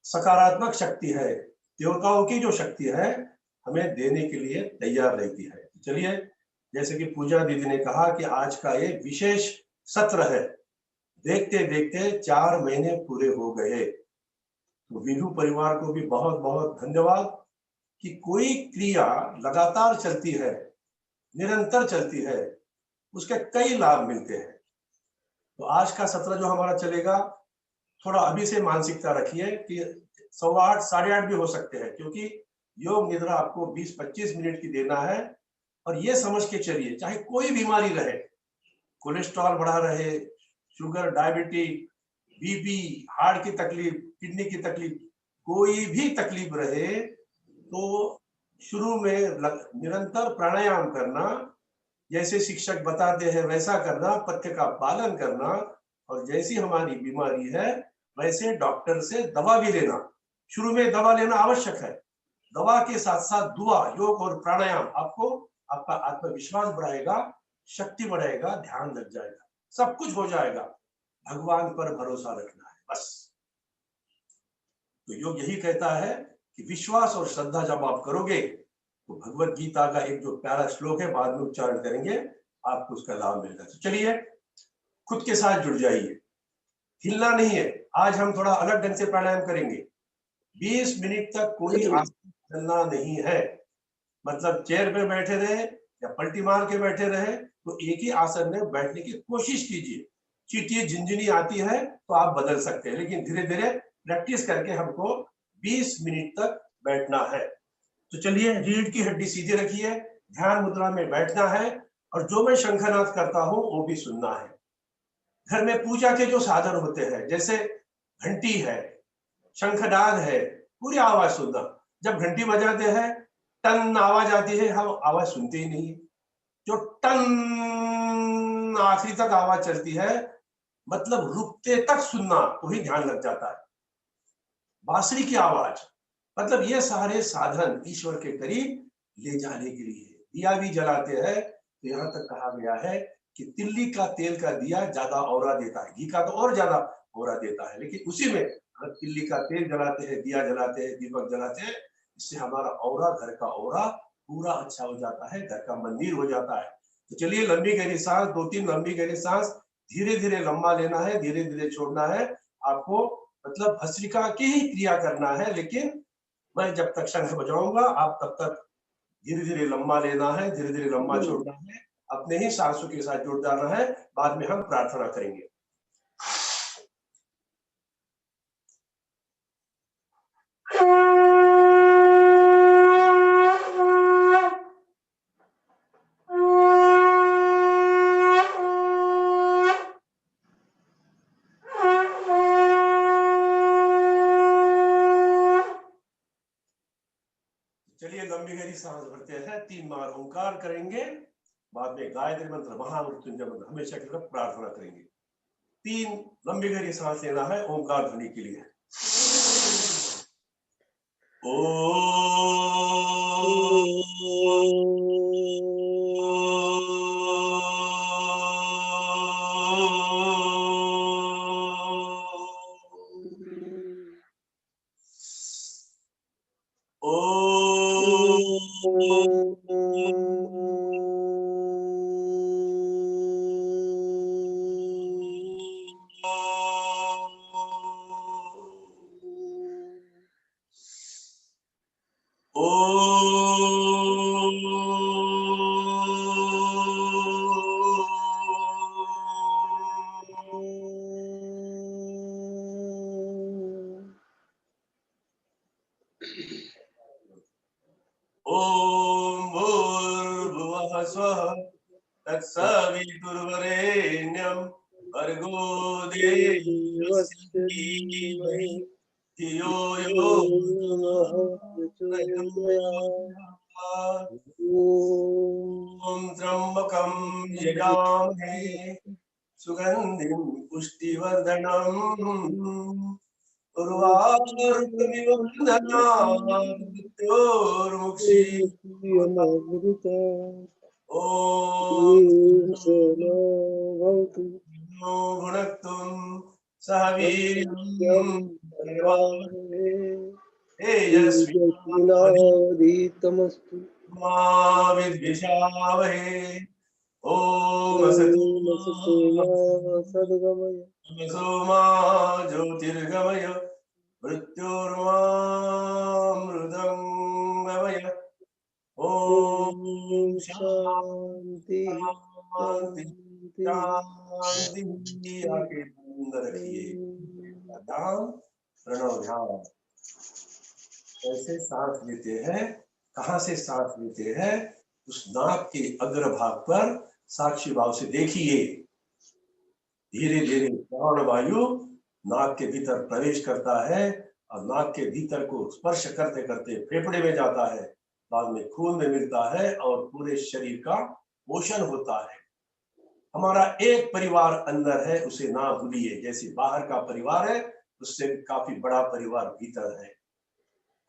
सकारात्मक शक्ति है, देवताओं की जो शक्ति है, हमें देने के लिए तैयार रहती है। चलिए, जैसे कि पूजा दीदी ने कहा कि आज का ये विशेष सत्र है, देखते देखते 4 महीने पूरे हो गए। तो विधु परिवार को भी बहुत बहुत धन्यवाद कि कोई क्रिया लगातार चलती है, निरंतर चलती है, उसके कई लाभ मिलते हैं। तो आज का सत्र जो हमारा चलेगा, थोड़ा अभी से मानसिकता रखिए कि 8:15 8:30 भी हो सकते हैं, क्योंकि योग निद्रा आपको 20-25 मिनट की देना है। और ये समझ के चलिए, चाहे कोई बीमारी रहे, कोलेस्ट्रॉल बढ़ा रहे, शुगर, डायबिटीज, बीपी, हार्ट की तकलीफ, किडनी की तकलीफ, कोई भी तकलीफ रहे, तो शुरू में निरंतर प्राणायाम करना, जैसे शिक्षक बताते हैं वैसा करना, पथ्य का पालन करना, और जैसी हमारी बीमारी है वैसे डॉक्टर से दवा भी लेना। शुरू में दवा लेना आवश्यक है, दवा के साथ साथ दुआ, योग और प्राणायाम आपको आपका आत्मविश्वास बढ़ाएगा, शक्ति बढ़ाएगा, ध्यान लग जाएगा, सब कुछ हो जाएगा। भगवान पर भरोसा रखना है बस। तो योग यही कहता है कि विश्वास और श्रद्धा जब आप करोगे, तो भगवत गीता का एक जो प्यारा श्लोक है, बाद में उच्चारण करेंगे, आपको उसका लाभ मिलेगा। तो चलिए, खुद के साथ जुड़ जाइए, हिलना नहीं है। आज हम थोड़ा अलग ढंग से प्राणायाम करेंगे। 20 मिनट तक कोई आसन चलना नहीं है, मतलब चेयर पे बैठे रहे या पलटी मार के बैठे रहे, तो एक ही आसन में बैठने की कोशिश कीजिए। चीटिए, झिनझिनी आती है तो आप बदल सकते हैं, लेकिन धीरे धीरे प्रैक्टिस करके हमको 20 मिनट तक बैठना है। तो चलिए, रीढ़ की हड्डी सीधे रखिए, ध्यान मुद्रा में बैठना है, और जो मैं शंखनाद करता हूं वो भी सुनना है। घर में पूजा के जो साधन होते हैं, जैसे घंटी है, शंखनाद है, पूरी आवाज सुनना। जब घंटी बजाते हैं, टन आवाज आती है, हम आवाज सुनते ही नहीं है। जो टन आखिरी तक आवाज चलती है, मतलब रुकते तक सुनना, तो ही ध्यान लग जाता है। बांसुरी की आवाज, मतलब ये सारे साधन ईश्वर के करीब ले जाने के लिए। दिया भी जलाते हैं, तो यहाँ तक कहा गया है कि तिल्ली का तेल का दिया ज्यादा औरा देता है, घी का तो और ज्यादा औरा देता है, लेकिन उसी में अगर तिल्ली का तेल जलाते हैं, दिया जलाते हैं, दीपक जलाते हैं, इससे हमारा औरा, घर का औरा पूरा अच्छा हो जाता है, घर का मंदिर हो जाता है। तो चलिए, लंबी गहरी सांस, 2-3 लंबी गहरी सांस, धीरे धीरे लंबा लेना है, धीरे धीरे छोड़ना है। आपको मतलब भस्त्रिका की ही क्रिया करना है, लेकिन मैं जब तक शंख बजाऊंगा, आप तब तक धीरे धीरे लंबा लेना है, धीरे धीरे लंबा छोड़ना है, अपने ही सांसों के साथ जुड़ जाना है। बाद में हम प्रार्थना करेंगे। चलिए, लंबी गहरी सांस भरते हैं, 3 बार ओंकार करेंगे, बाद में गायत्री मंत्र, महामृत्युंजय मंत्र हमेशा की तरफ प्रार्थना करेंगे। 3 लंबी गहरी सांस लेना है ओंकार ध्वनि के लिए। ओम भूर्भुवः स्वः तत्सवितुर्वरेण्यं भर्गो देवस्य धीमहि धियो यो नः प्रचोदयात्। ओम त्र्यंबकं यजामहे सुगंधिं पुष्टिवर्धनम् उर्वारुकमिव बन्धनात् मृत्योर्मुक्षीयमामृता। ओम भुनक्तुं सह वीर्यं तेजस्विनावधीतमस्तु मा विद्विषावहे। ओम असतो असतो मा सद्गमय तमसो मा ज्योतिर्गमय मृत्योर्मामृतंगमय। ओम ओम शांति शांति शांति शांति शांति। आके बंद रखिए। ध्यान, प्रणव ध्यान। कैसे सांस लेते हैं, कहाँ से सांस लेते हैं, उस नाक के अग्रभाग पर साक्षी भाव से देखिए। धीरे धीरे प्राण वायु नाक के भीतर प्रवेश करता है और नाक के भीतर को स्पर्श करते करते फेफड़े में जाता है, बाद में खून में मिलता है और पूरे शरीर का पोषण होता है। हमारा एक परिवार अंदर है, उसे ना भूलिए। जैसे बाहर का परिवार है, उससे काफी बड़ा परिवार भीतर है।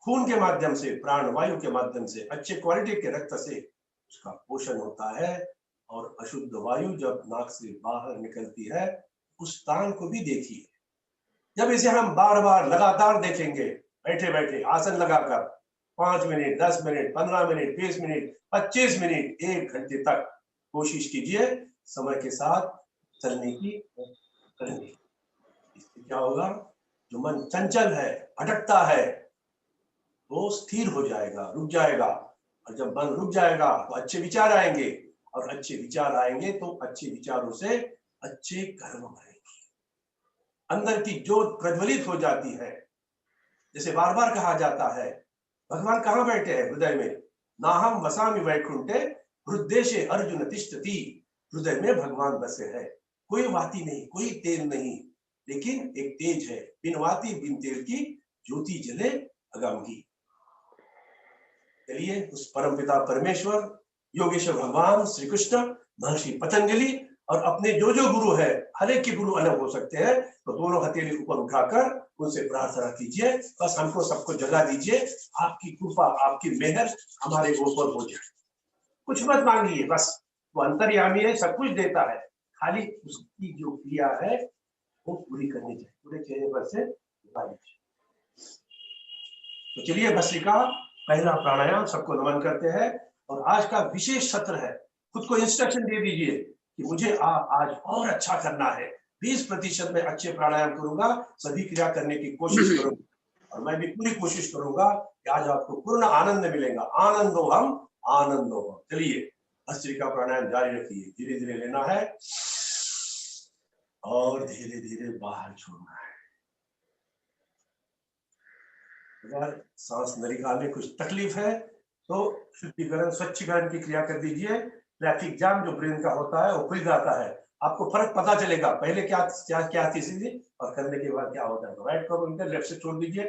खून के माध्यम से, प्राण वायु के माध्यम से, अच्छे क्वालिटी के रक्त से उसका पोषण होता है। और अशुद्ध वायु जब नाक से बाहर निकलती है, उस स्थान को भी देखिए। जब इसे हम बार बार लगातार देखेंगे, बैठे बैठे आसन लगाकर 5 minute, 10 minute, 15 minute, 20 minute, 25 minute, 1 घंटे तक कोशिश कीजिए समय के साथ चलने की, करने की। इससे क्या होगा, जो मन चंचल है, भटकता है, वो स्थिर हो जाएगा, रुक जाएगा। और जब मन रुक जाएगा तो अच्छे विचार आएंगे, और अच्छे विचार आएंगे तो अच्छे विचारों से अच्छे कर्म बनेंगे। अंदर की ज्योत प्रज्वलित हो जाती है। जैसे बार बार कहा जाता है, भगवान कहाँ बैठे हैं? हृदय में। नाहम वसामि वैकुंठे हृदयेशे अर्जुन तिष्ठति। हृदय में भगवान बसे हैं। कोई वाती नहीं, कोई तेल नहीं, लेकिन एक तेज है, बिन वाती बिन तेल की ज्योति जले अगम की। चलिए उस परमपिता परमेश्वर, योगेश्वर भगवान श्री कृष्ण, महर्षि पतंजलि और अपने जो जो गुरु है, हर एक के गुरु अलग हो सकते हैं, तो दोनों हथेली ऊपर उठाकर उनसे प्रार्थना कीजिए, बस हमको सबको जगा दीजिए। आपकी कृपा, आपकी मेहर हमारे ऊपर हो जाए। कुछ मत मांगिए, बस वो अंतर्यामी है, सब कुछ देता है। खाली उसकी जो क्रिया है वो पूरी करनी चाहिए, पूरे चेहरे पर से उतार दीजिए। तो चलिए भस्त्रिका, पहला प्राणायाम सबको नमन करते हैं। और आज का विशेष सत्र है, खुद को इंस्ट्रक्शन दे दीजिए कि मुझे आज और अच्छा करना है। 20% में अच्छे प्राणायाम करूंगा, सभी क्रिया करने की कोशिश करूंगा, और मैं भी पूरी कोशिश करूंगा कि आज आपको पूर्ण आनंद मिलेगा। आनंदो हम आनंदो हम। चलिए भस्त्रिका प्राणायाम जारी रखिए। धीरे धीरे लेना है और धीरे धीरे बाहर छोड़ना है। अगर सांस नलिका में कुछ तकलीफ है तो शुद्धिकरण, स्वच्छीकरण की क्रिया कर दीजिए। ट्रैफिक जाम जो ब्रेन का होता है वो खुल जाता है, आपको फर्क पता चलेगा पहले क्या क्या क्या थी और करने के बाद क्या होता है। तो राइट को बंद कर, लेफ्ट से छोड़ दीजिए।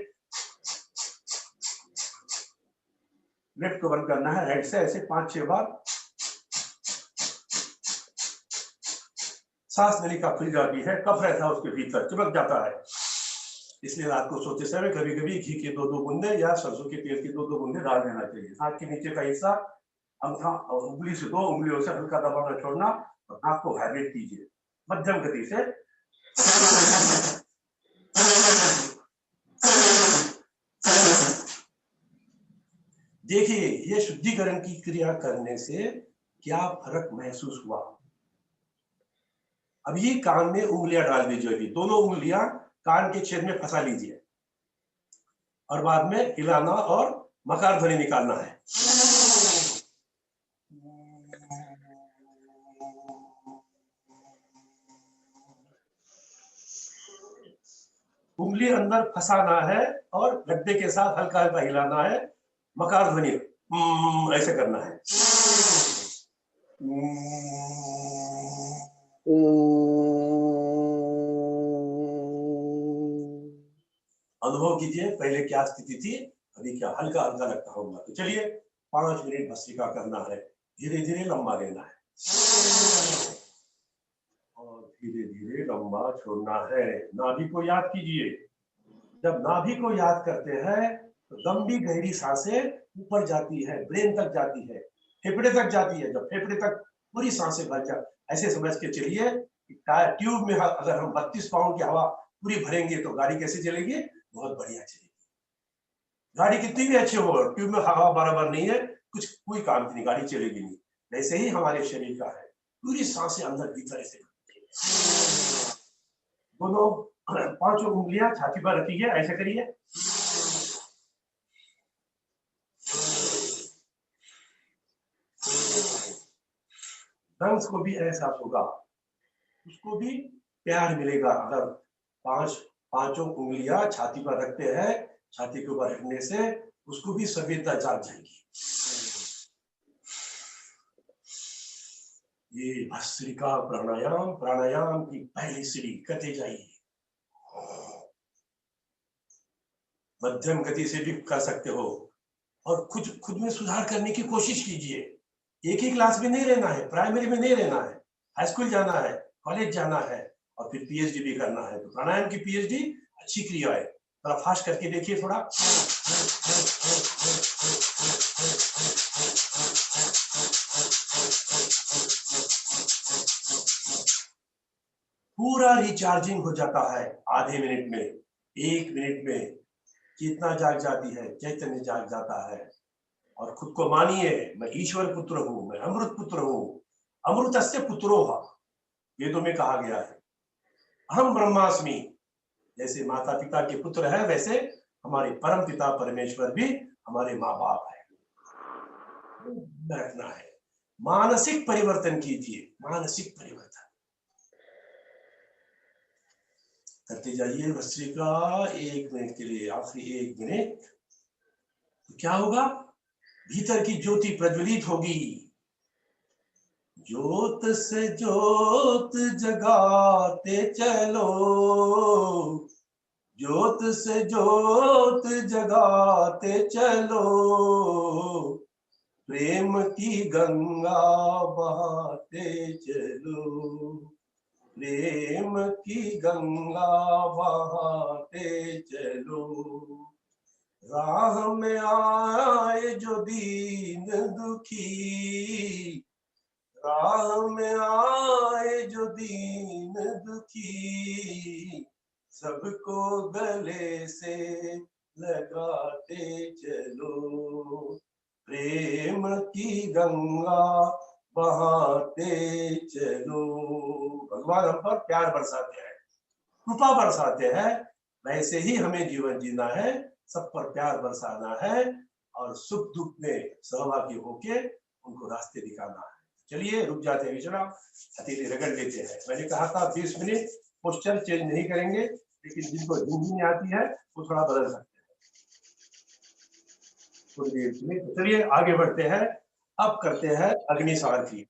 लेफ्ट को बंद करना है राइट से, ऐसे 5-6 बार। सांस नलिका खुल जाती है, कफ रहता है उसके भीतर, चिपक जाता है। इसलिए रात को सोते समय कभी कभी घी के 2-2 बूंदे या सरसों के तेल के 2-2 बूंदे डाल देना चाहिए। नाक के नीचे का हिस्सा अंगूठा और उंगली से 2 उंगलियों से हल्का दबाना छोड़ना, और नाक को वाइब्रेट कीजिए मध्यम गति से। देखिए ये शुद्धिकरण की क्रिया करने से क्या फर्क महसूस हुआ। अभी कान में उंगलियां डाल दीजिए, अभी दोनों उंगलियां कान के छेद में फंसा लीजिए, और बाद में हिलाना और मकार ध्वनि निकालना है। उंगली अंदर फंसाना है और गड्ढे के साथ हल्का हल्का हिलाना है, मकार ध्वनि ऐसे करना है। अनुभव कीजिए पहले क्या स्थिति थी, अभी क्या हल्का हल्का लगता होगा। तो चलिए 5 मिनट भस्त्रिका करना है, धीरे धीरे लंबा लेना है और धीरे धीरे लंबा छोड़ना है। नाभि को याद कीजिए, जब नाभि को याद करते हैं तो लंबी गहरी सांसें ऊपर जाती है, ब्रेन तक जाती है, फेफड़े तक जाती है। जब फेफड़े तक पूरी सांसें भर जाए, ऐसे समझ के चलिए कि टायर ट्यूब में अगर हम 32 पाउंड की हवा पूरी भरेंगे तो गाड़ी कैसे चलेगी, बहुत बढ़िया चलेगी। गाड़ी कितनी भी अच्छी हो, ट्यूब में हवा बराबर नहीं है, कुछ कोई काम की नहीं, गाड़ी चलेगी नहीं। वैसे ही हमारे शरीर का है, पूरी सांसें अंदर भीतर ऐसे दोनों 5 उंगलियां छाती पर रखिए, ऐसे करिए। लंग्स को भी एहसास होगा, उसको भी प्यार मिलेगा। अगर पांचों उंगलियां छाती पर रखते हैं, छाती के ऊपर रखने से उसको भी सभ्यता जाग जाएगी। ये भस्त्रिका प्राणायाम, प्राणायाम की पहली सीढ़ी करते जाइए। मध्यम गति से भी कर सकते हो, और खुद में सुधार करने की कोशिश कीजिए। एक ही क्लास में नहीं रहना है, प्राइमरी में नहीं रहना है, हाई स्कूल जाना है, कॉलेज जाना है, और फिर पीएचडी भी करना है। तो प्राणायाम की पीएचडी अच्छी क्रिया है। थोड़ा फास्ट करके देखिए, थोड़ा। पूरा रिचार्जिंग हो जाता है आधे मिनट में, 1 मिनट में चेतना जाग जाती है, चैतन्य जाग जाता है। और खुद को मानिए, मैं ईश्वर पुत्र हूं, मैं अमृत पुत्र हूं। अमृतस्य पुत्रोह, वेदों में कहा गया है। अहम ब्रह्मास्मि, जैसे माता पिता के पुत्र है, वैसे हमारे परम पिता परमेश्वर भी हमारे माँ बाप है। रखना है, मानसिक परिवर्तन कीजिए, मानसिक परिवर्तन करते जाइए। भस्त्रिका 1 मिनट के लिए, आखिरी 1 मिनट। तो क्या होगा? भीतर की ज्योति प्रज्वलित होगी। ज्योत से ज्योत जगाते चलो, ज्योत से ज्योत जगाते चलो, प्रेम की गंगा बहाते चलो, प्रेम की गंगा बहाते चलो। राह में आए जो दीन दुखी, राह में आए जो दीन दुखी, सबको गले से लगाते चलो, प्रेम की गंगा बहाते चलो। भगवान हम पर प्यार बरसाते हैं, कृपा बरसाते हैं, वैसे ही हमें जीवन जीना है, सब पर प्यार बरसाना है, और सुख दुख में सहभागी होके उनको रास्ते दिखाना है। चलिए रुक जाते हैं, विचरा हथेली रगड़ लेते हैं। मैंने कहा था 20 मिनट, पोस्चर चेंज नहीं करेंगे, लेकिन जिनको हिंदी में आती है वो थोड़ा बदल सकते हैं थोड़ी देर में। तो चलिए आगे बढ़ते हैं। अब करते हैं अग्निसार क्रिया।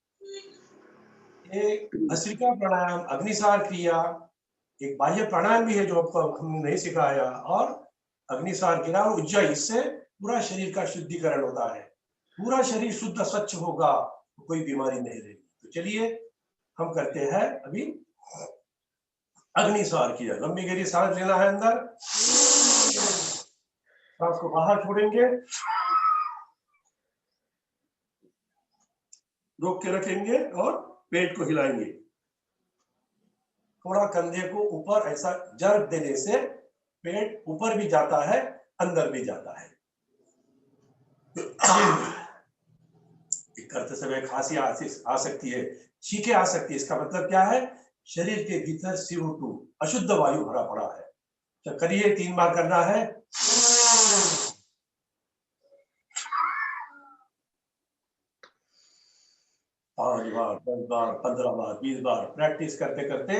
एक भस्त्रिका प्राणायाम, अग्निसार क्रिया, एक बाह्य प्राणायाम भी है जो आपको हमने नहीं सिखाया, और अग्निसार क्रिया और उज्जयी, इससे पूरा शरीर का शुद्धिकरण होता है। पूरा शरीर शुद्ध स्वच्छ होगा तो कोई बीमारी नहीं रहेगी। तो चलिए हम करते हैं अभी अग्निसार क्रिया। लंबी गहरी सांस लेना है, अंदर सांस को बाहर छोड़ेंगे, रोक के रखेंगे और पेट को हिलाएंगे। थोड़ा कंधे को ऊपर ऐसा जर्क देने से पेट ऊपर भी जाता है, अंदर भी जाता है। करते समय खांसी आ सकती है, छींके आ सकती है। इसका मतलब क्या है? शरीर के भीतर CO2 अशुद्ध वायु भरा पड़ा है। तो करिए, 3 बार करना है। 5 बार, 10 बार, 15 बार, 20 बार प्रैक्टिस करते करते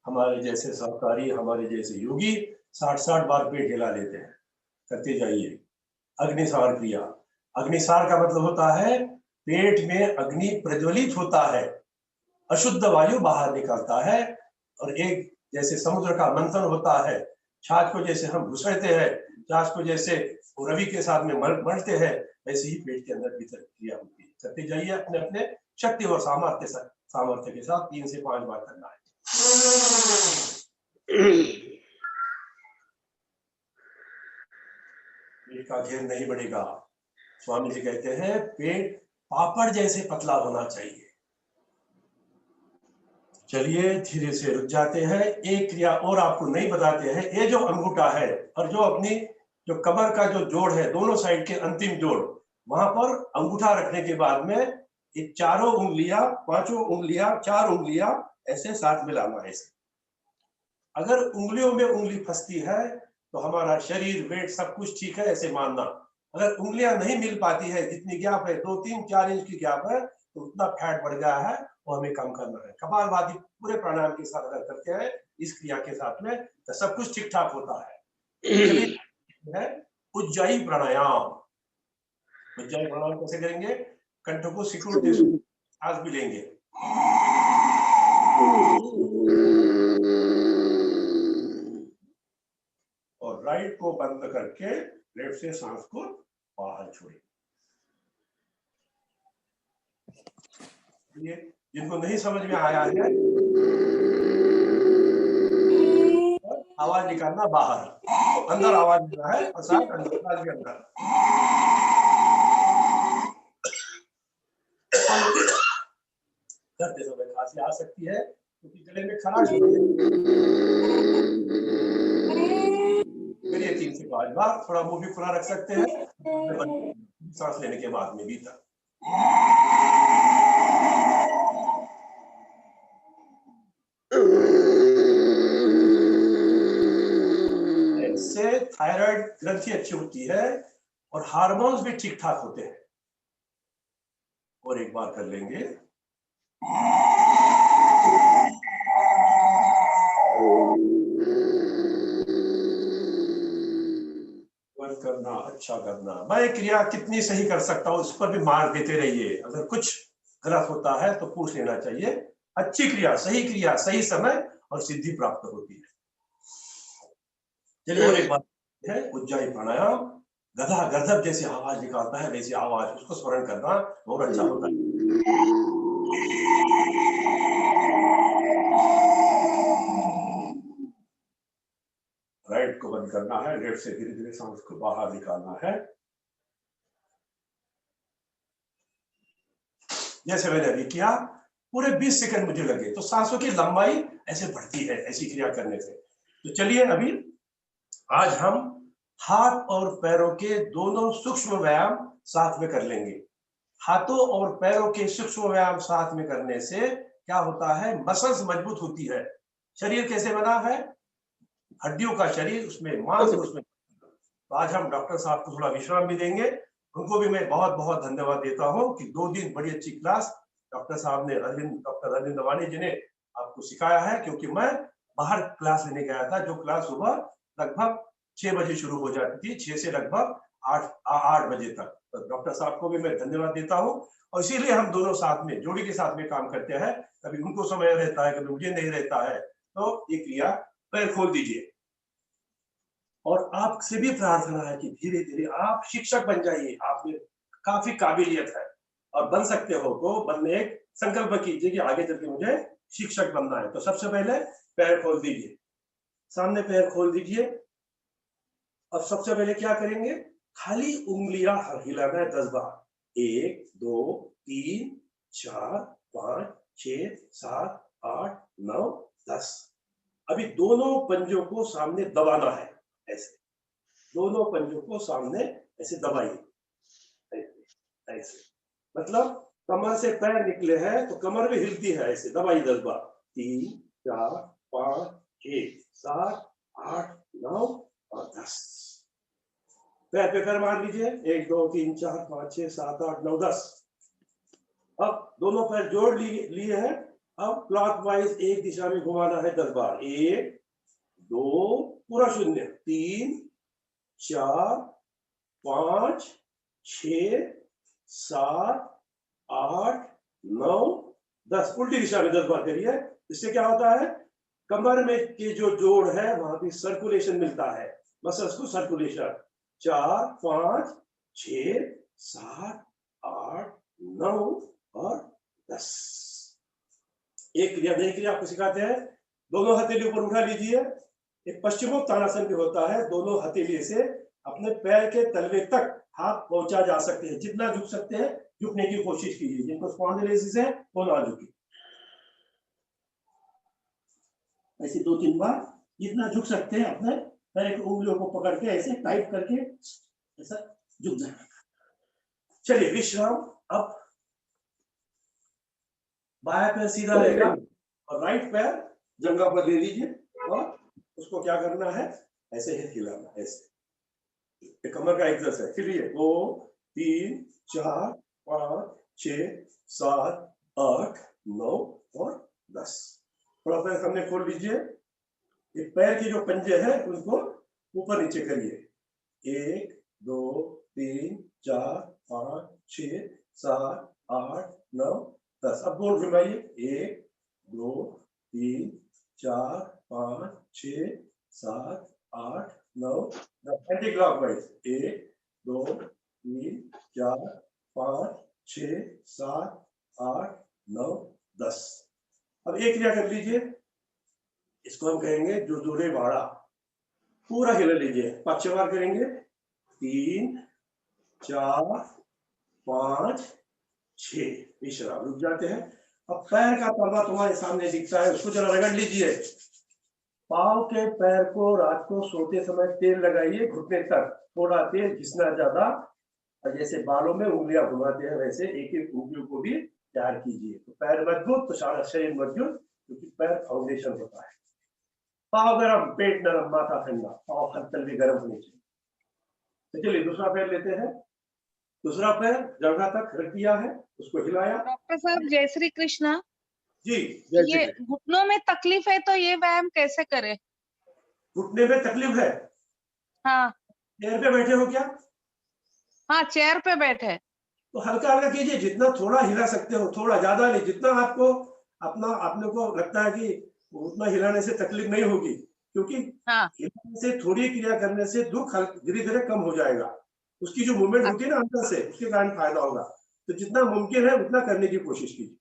हमारे जैसे सहकारी, हमारे जैसे योगी 60 बार पेट हिला लेते हैं। करते जाइए अग्निसार क्रिया। अग्निसार का मतलब होता है पेट में अग्नि प्रज्वलित होता है, अशुद्ध वायु बाहर निकलता है, और एक जैसे समुद्र का मंथन होता है, छाछ को जैसे हम घुसड़ते हैं, छाछ को जैसे रवि के साथ में मरते हैं, वैसे ही पेट के अंदर भीतर क्रिया होती है। करते जाइए अपने अपने शक्ति और सामर्थ्य के साथ 3 से 5 बार करना है। पेट का घेर नहीं बढ़ेगा। स्वामी जी कहते हैं पेट पापड़ जैसे पतला होना चाहिए। चलिए धीरे से रुक जाते हैं। एक क्रिया और आपको नहीं बताते हैं। ये जो अंगूठा है और जो अपनी जो कमर का जो जोड़ है, दोनों साइड के अंतिम जोड़, वहां पर अंगूठा रखने के बाद में ये चारों उंगलियां, पांचों उंगलियां, चार उंगलियां ऐसे साथ में लाना है। ऐसे अगर उंगलियों में उंगली फंसती है तो हमारा शरीर, वेट सब कुछ ठीक है, ऐसे मानना। अगर उंगलियां नहीं मिल पाती है, जितनी गैप है 2-3-4 इंच की गैप है, तो उतना फैट बढ़ गया है, वो हमें कम करना है। कपालभाति पूरे प्राणायाम के साथ अगर करते हैं इस क्रिया के साथ में, तो सब कुछ ठीक ठाक होता है। चलिए है उज्जाई प्राणायाम। उज्जाई प्राणायाम कैसे करेंगे? कंठ को सिकुड़ते सांस भी लेंगे और राइट को बंद करके लेफ्ट से सांस को बाहर छोड़िए। जिनको नहीं समझ में आया है, आवाज निकालना बाहर, तो अंदर आवाज देना है, प्रसाद अंदर भी अंदर। करते समय खांसी आ सकती है क्योंकि गले में खराश होती है। करिए 3 से 5 बार। थोड़ा मुंह भी खुला रख सकते हैं सांस लेने के बाद में भीतर। इससे थायराइड ग्रंथि अच्छी होती है और हार्मोन्स भी ठीक ठाक होते हैं। और एक बार कर लेंगे। करना, अच्छा करना। मैं क्रिया कितनी सही कर सकता हूँ इस पर भी मार्क देते रहिए। अगर कुछ गलत होता है तो पूछ लेना चाहिए। अच्छी क्रिया, सही समय और सिद्धि प्राप्त होती है। चलिए और एक बात है, उज्जाई प्राणायाम। गधा गर्दभ जैसी आवाज निकालता है, वैसी आवाज, उसको स्मरण करना बहुत अच्छा होता है। राइट को बंद करना है, लेफ्ट से धीरे धीरे सांस को बाहर निकालना है। जैसे मैंने अभी किया, पूरे 20 सेकंड मुझे लगे, तो सांसों की लंबाई ऐसे बढ़ती है ऐसी क्रिया करने से। तो चलिए अभी आज हम हाथ और पैरों के दोनों सूक्ष्म व्यायाम साथ में कर लेंगे। हाथों और पैरों के सूक्ष्म व्यायाम साथ में करने से क्या होता है? मसल्स मजबूत होती है। शरीर कैसे बना है? हड्डियों का शरीर, उसमें मांस, उसमें। तो आज हम डॉक्टर साहब को थोड़ा विश्राम भी देंगे। उनको भी मैं बहुत बहुत धन्यवाद देता हूँ कि 2 दिन बड़ी अच्छी क्लास डॉक्टर साहब ने, डॉक्टर अरविंद दवानी जी ने आपको सिखाया है। क्योंकि मैं बाहर क्लास लेने गया था, जो क्लास सुबह लगभग 6 बजे शुरू हो जाती थी, 6 से लगभग 8 बजे तक। तो डॉक्टर साहब को भी मैं धन्यवाद देता हूँ। और इसीलिए हम दोनों साथ में, जोड़ी के साथ में काम करते हैं। कभी उनको समय रहता है, कभी मुझे नहीं रहता है। तो ये क्रिया, पैर खोल दीजिए। और आपसे भी प्रार्थना है कि धीरे धीरे आप शिक्षक बन जाइए। आप में काफी काबिलियत है और बन सकते हो। तो बनने एक संकल्प कीजिए कि आगे चल के मुझे शिक्षक बनना है। तो सबसे पहले पैर खोल दीजिए, सामने पैर खोल दीजिए। अब सबसे पहले क्या करेंगे? खाली उंगलियां हिलाना है 10 बार। 1 2 3 4 5 6 7 8 9 10। अभी दोनों पंजों को सामने दबाना है, ऐसे दोनों पंजों को सामने ऐसे दबाइए, ऐसे ऐसे। मतलब कमर से पैर निकले हैं तो कमर भी हिलती है, ऐसे दबाइए 10 बार। 3 4 5 6 7 8 9 और 10। पैर पे पैर मार लीजिए। 1 2 3 4 5 6 7 8 9 10। अब दोनों पैर जोड़ लिए हैं। अब क्लॉकवाइज एक दिशा में घुमाना है 10 बार। 1 2 पूरा शून्य, 3 4 5 6 7 8 9 10। उल्टी दिशा में 10 बार करिए। इससे क्या होता है? कमर में के जो जोड़ है वहां भी सर्कुलेशन मिलता है, मसल्स को सर्कुलेशन। 4 5 6 7 8 9 और 10। एक क्रिया, नई क्रिया आपको सिखाते हैं। दोनों हथेली ऊपर उठा लीजिए। एक पश्चिमोत्तानासन भी होता है। दोनों हथेली से अपने पैर के तलवे तक हाथ पहुंचा जा सकते हैं। जितना झुक सकते हैं झुकने की कोशिश कीजिए। जिनको स्पॉन्डिलोसिस है वो ना झुके। ऐसे 2-3 बार, जितना झुक सकते हैं अपने पैर की उंगलियों को पकड़ के ऐसे टाइट करके ऐसा झुक जाना। चलिए विश्राम। अब बायां पैर सीधा रहेगा और राइट पैर जंघा पर ले लीजिए और उसको क्या करना है, ऐसे ही हिलाना, ऐसे। ये कमर का एक्सरसाइज। चलिए 2 3 4 5 6 7 8 9 और 10। थोड़ा पैर सामने खोल लीजिए। ये पैर के जो पंजे हैं उनको ऊपर नीचे करिए। 1 2 3 4 5 6 7 8 9 10। अब गोल घुमाइए। 1 2 3 4 5 6 7 8 9 10। Anti clockwise. 1 2 3 4 5 6 7 8 9 10। अब एक क्रिया कर लीजिए, इसको हम कहेंगे जोजोरे वाड़ा। पूरा हिला लीजिए। 5 बार करेंगे। 3 4 5 6। विश्राम। रुक जाते हैं। अब पैर का तलवा तुम्हारे सामने दिखता है, उसको जरा रगड़ लीजिए। पांव के पैर को रात को सोते समय तेल लगाइए घुटने तक, थोड़ा तेल, घिसना ज्यादा। और जैसे बालों में उंगलियां घुमाते हैं वैसे एक एक उंगलियों को भी तैयार कीजिए। तो पैर मजबूत तो सारा शरीर मजबूत, क्योंकि पैर फाउंडेशन होता है। पाँव गरम, पेट नरम, माथा ठंडा, पाँव हल्कल भी गर्म होनी चाहिए। तो चलिए दूसरा पैर लेते हैं। दूसरा पैर जगह तक रख दिया है, उसको हिलाया। डॉक्टर साहब जय श्री कृष्णा। जी। ये घुटनों में तकलीफ है तो ये व्यायाम कैसे करें? घुटने में तकलीफ है? हाँ चेयर पे बैठे हो क्या? हाँ, चेयर पे बैठे। तो हल्का हल्का कीजिए, जितना थोड़ा हिला सकते हो, थोड़ा, ज्यादा नहीं। जितना आपको अपने को लगता है कि उतना हिलाने से तकलीफ नहीं होगी, क्योंकि हाँ हिलाने से, थोड़ी क्रिया करने से दुख धीरे धीरे कम हो जाएगा। उसकी जो मूवमेंट होती है ना अंदर से, उसके कारण फायदा होगा। तो जितना मुमकिन है उतना करने की कोशिश कीजिए।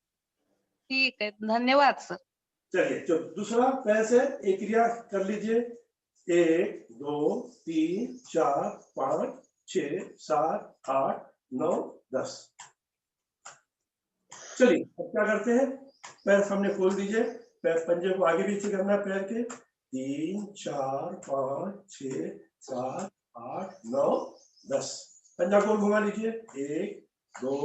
ठीक है, धन्यवाद सर। चलिए, तो दूसरा पैर से एक क्रिया कर लीजिए। 1 2 3 4 5 6 7 8 9 10। चलिए अब क्या करते हैं, पैर सामने खोल दीजिए। पैर पंजे को आगे पीछे करना है पैर के। 3 4 5 6 7 8 9 10। पंजा गोल घुमा लीजिए। 1 2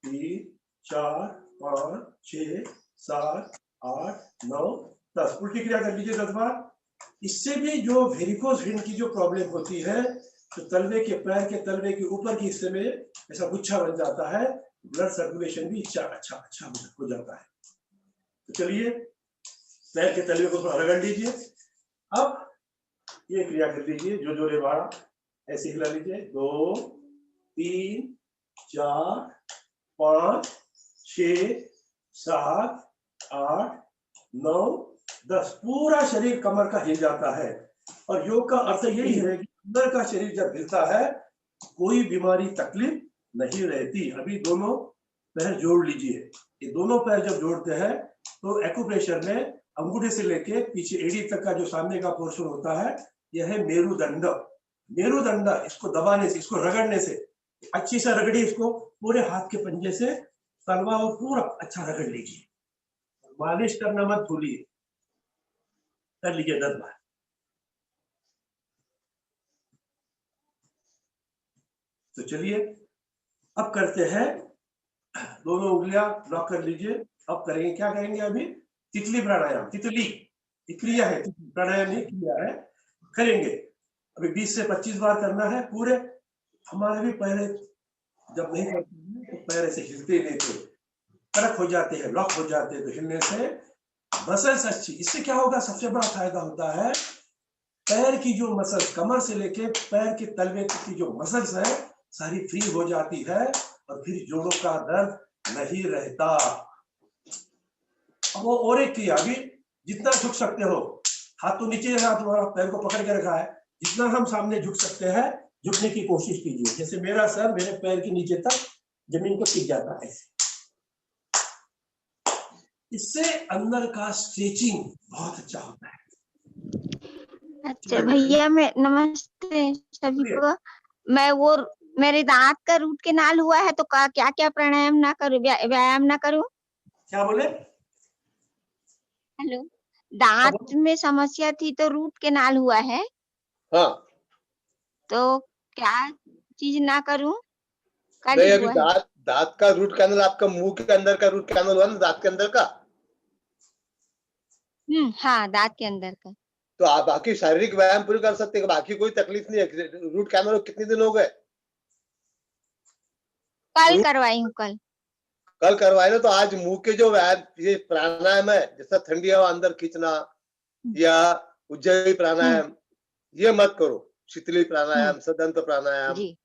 3 4 5 6 7 8 9 10। उल्टी क्रिया कर लीजिए 10 बार। इससे भी जो वेरिकोज वेन की जो प्रॉब्लम होती है, तो तलवे के, पैर के तलवे के ऊपर के हिस्से में ऐसा गुच्छा बन जाता है, ब्लड सर्कुलेशन भी अच्छा हो जाता है। तो चलिए पैर के तलवे को थोड़ा रगड़ लीजिए। अब ये क्रिया कर लीजिए, जो जोरे वाड़ा, ऐसे हिला लीजिए। 2 3 4 5 6 7 8 9 10। पूरा शरीर कमर का हिल जाता है। और योग का अर्थ यही है कि अंदर का शरीर जब हिलता है, कोई बीमारी, तकलीफ नहीं रहती। अभी दोनों पैर जोड़ लीजिए। ये दोनों पैर जब जोड़ते हैं तो एक्यूप्रेशर में अंगूठे से लेके पीछे एड़ी तक का जो सामने का पोर्शन होता है, यह है मेरुदंड। मेरुदंड, इसको दबाने से, इसको रगड़ने से, अच्छी से रगड़िए इसको पूरे हाथ के पंजे से, तलवा और पूरा अच्छा रगड़ लीजिए। मालिश करना मत भूलिए। कर लीजिए 10 बार। तो चलिए अब करते हैं, दोनों उंगलियां लॉक कर लीजिए। अब करेंगे, क्या करेंगे अभी, तितली प्राणायाम। तितली क्रिया है, प्राणायाम नहीं क्रिया है। करेंगे अभी 20 से 25 बार करना है पूरे। हमारे भी पहले जब नहीं करते हैं तो पैर ऐसे हिलते नहीं थे, कड़क हो जाते हैं, लॉक हो जाते हैं। तो हिलने से मसल्स अच्छी, इससे क्या होगा, सबसे बड़ा फायदा होता है, पैर की जो मसल्स, कमर से लेके पैर के तलवे तक की जो मसल्स है, सारी फ्री हो जाती है और फिर जोड़ों का दर्द नहीं रहता। अब वो और एक क्रिया भी, जितना झुक सकते हो, हाथ तो नीचे है, तुम्हारा पैर को पकड़ के रखा है, जितना हम सामने झुक सकते हैं झुकने की कोशिश कीजिए। जैसे मेरा सर मेरे पैर के नीचे तक जमीन को टिक जाता है। इससे अंदर का स्ट्रेचिंग बहुत अच्छा होता है। अच्छा भैया, मैं नमस्ते सभी को। मैं वो, मेरे दांत का रूट कैनाल हुआ है, तो क्या क्या प्राणायाम ना करूं, व्यायाम ना करूं? क्या बोले? हेलो, दांत में समस्या थी तो रूट कैनाल हुआ है, हाँ तो क्या चीज ना करूं? नहीं, कल अभी हुआ है। दांत का रूट कैनल, आपका मुंह के अंदर का रूट कैनल हुआ ना, दांत के अंदर का। हाँ, दांत के अंदर का। तो आप बाकी शारीरिक व्यायाम पूरी कर सकते हैं, बाकी कोई तकलीफ नहीं है। रूट कैनल कितने दिन हो गए? कल करवाई हूँ, कल। कल करवाए ना, तो आज मुंह के जो व्यायाम, ये प्राणायाम है, जैसा ठंडी हवा अंदर खींचना या उज्जयी प्राणायाम, ये मत करो। शीतली प्राणायाम, सदंत प्राणायाम, जी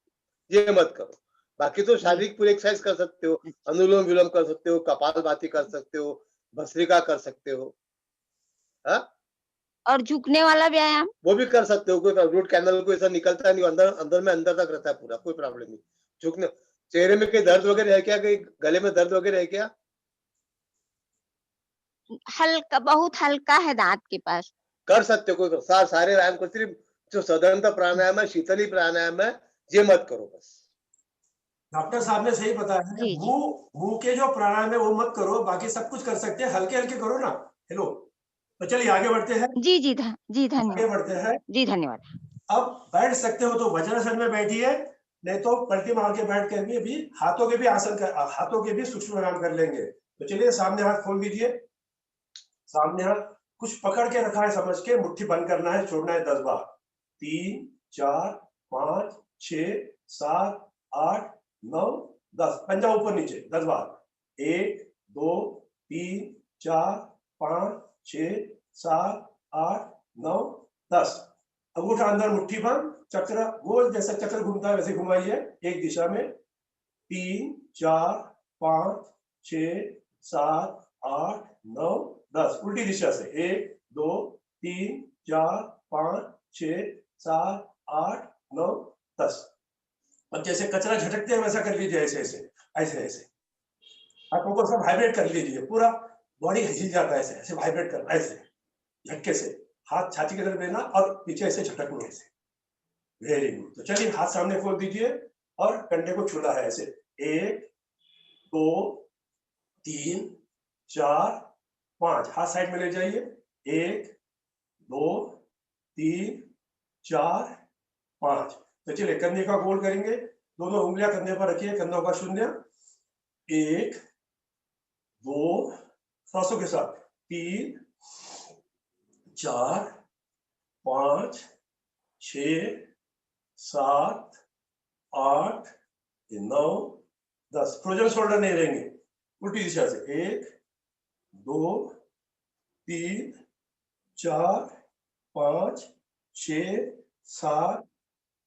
ये मत करो। बाकी तो जी। शारीरिक पूरी एक्सरसाइज कर सकते हो, अनुलोम विलोम कर सकते हो, कपालभाति कर सकते हो, भस्त्रिका कर सकते हो। हाँ, और झुकने वाला व्यायाम? वो भी कर सकते हो। कोई रूट कैनल को ऐसा निकलता नहीं, अंदर अंदर में अंदर तक रहता है पूरा, कोई प्रॉब्लम नहीं। झुकने, चेहरे में कहीं दर्द वगैरह है क्या? कहीं गले में दर्द वगैरह है क्या? हल्का, बहुत हल्का है दांत के पास। कर सकते हो, कोई सारे व्यायाम को, सिर्फ जो सदंत प्राणायाम है, शीतली प्राणायाम है, ये मत करो बस। डॉक्टर साहब ने सही बताया है। जी जी। मुंह के जो प्राणायाम है वो मत करो, बाकी सब कुछ कर सकते हैं, हल्के हल्के करो ना। हेलो, तो चलिए आगे बढ़ते हैं। जी जी जी, आगे धन्यवाद। बढ़ते हैं। जी धन्यवाद। अब बैठ सकते हो तो वज्रासन में बैठिए, नहीं तो पलटी मार के बैठ कर भी अभी हाथों के भी आसन कर, हाथों के भी सूक्ष्म व्यायाम कर लेंगे। तो चलिए सामने हाथ खोल दीजिए। सामने हाथ कुछ पकड़ के रखा है, समझ के मुट्ठी बंद करना है, छोड़ना है 10 बार। 3 4 5 6 7 8 9 10, पंजा ऊपर नीचे 10 बार। 1 2 3 4 5 6 7 8 9 10। अंगूठा अंदर, मुट्ठी बंद, चक्र गोल जैसा चक्र घूमता है वैसे घुमाइए एक दिशा में। 3 4 5 6 7 8 9 10, उल्टी दिशा से। 1 2 3 4 5 6 7 8 9 10। अब जैसे कचरा झटकते हैं वैसा कर लीजिए, ऐसे ऐसे ऐसे ऐसे। हाथों को सब वाइब्रेट कर लीजिए, पूरा बॉडी हिल जाता है, ऐसे ऐसे वाइब्रेट करना, ऐसे झटके से। हाथ छाती की तरफ देना और पीछे ऐसे झटकना, ऐसे। Very good. तो चलिए हाथ सामने खोल दीजिए और कंधे को छूना है ऐसे। 1 2 3 4 5, हाथ साइड में ले जाइए। 1 2 3 4 5। तो चलिए कंधे का गोल करेंगे, दोनों उंगलियां कंधे पर रखिए, कंधों का शून्य। 1 2, सांसों के साथ। 3 4 5 6 7 8 9 10। फ्रोजन शोल्डर नहीं रहेंगे, उल्टी दिशा से। 1 2 3 4 5 6 7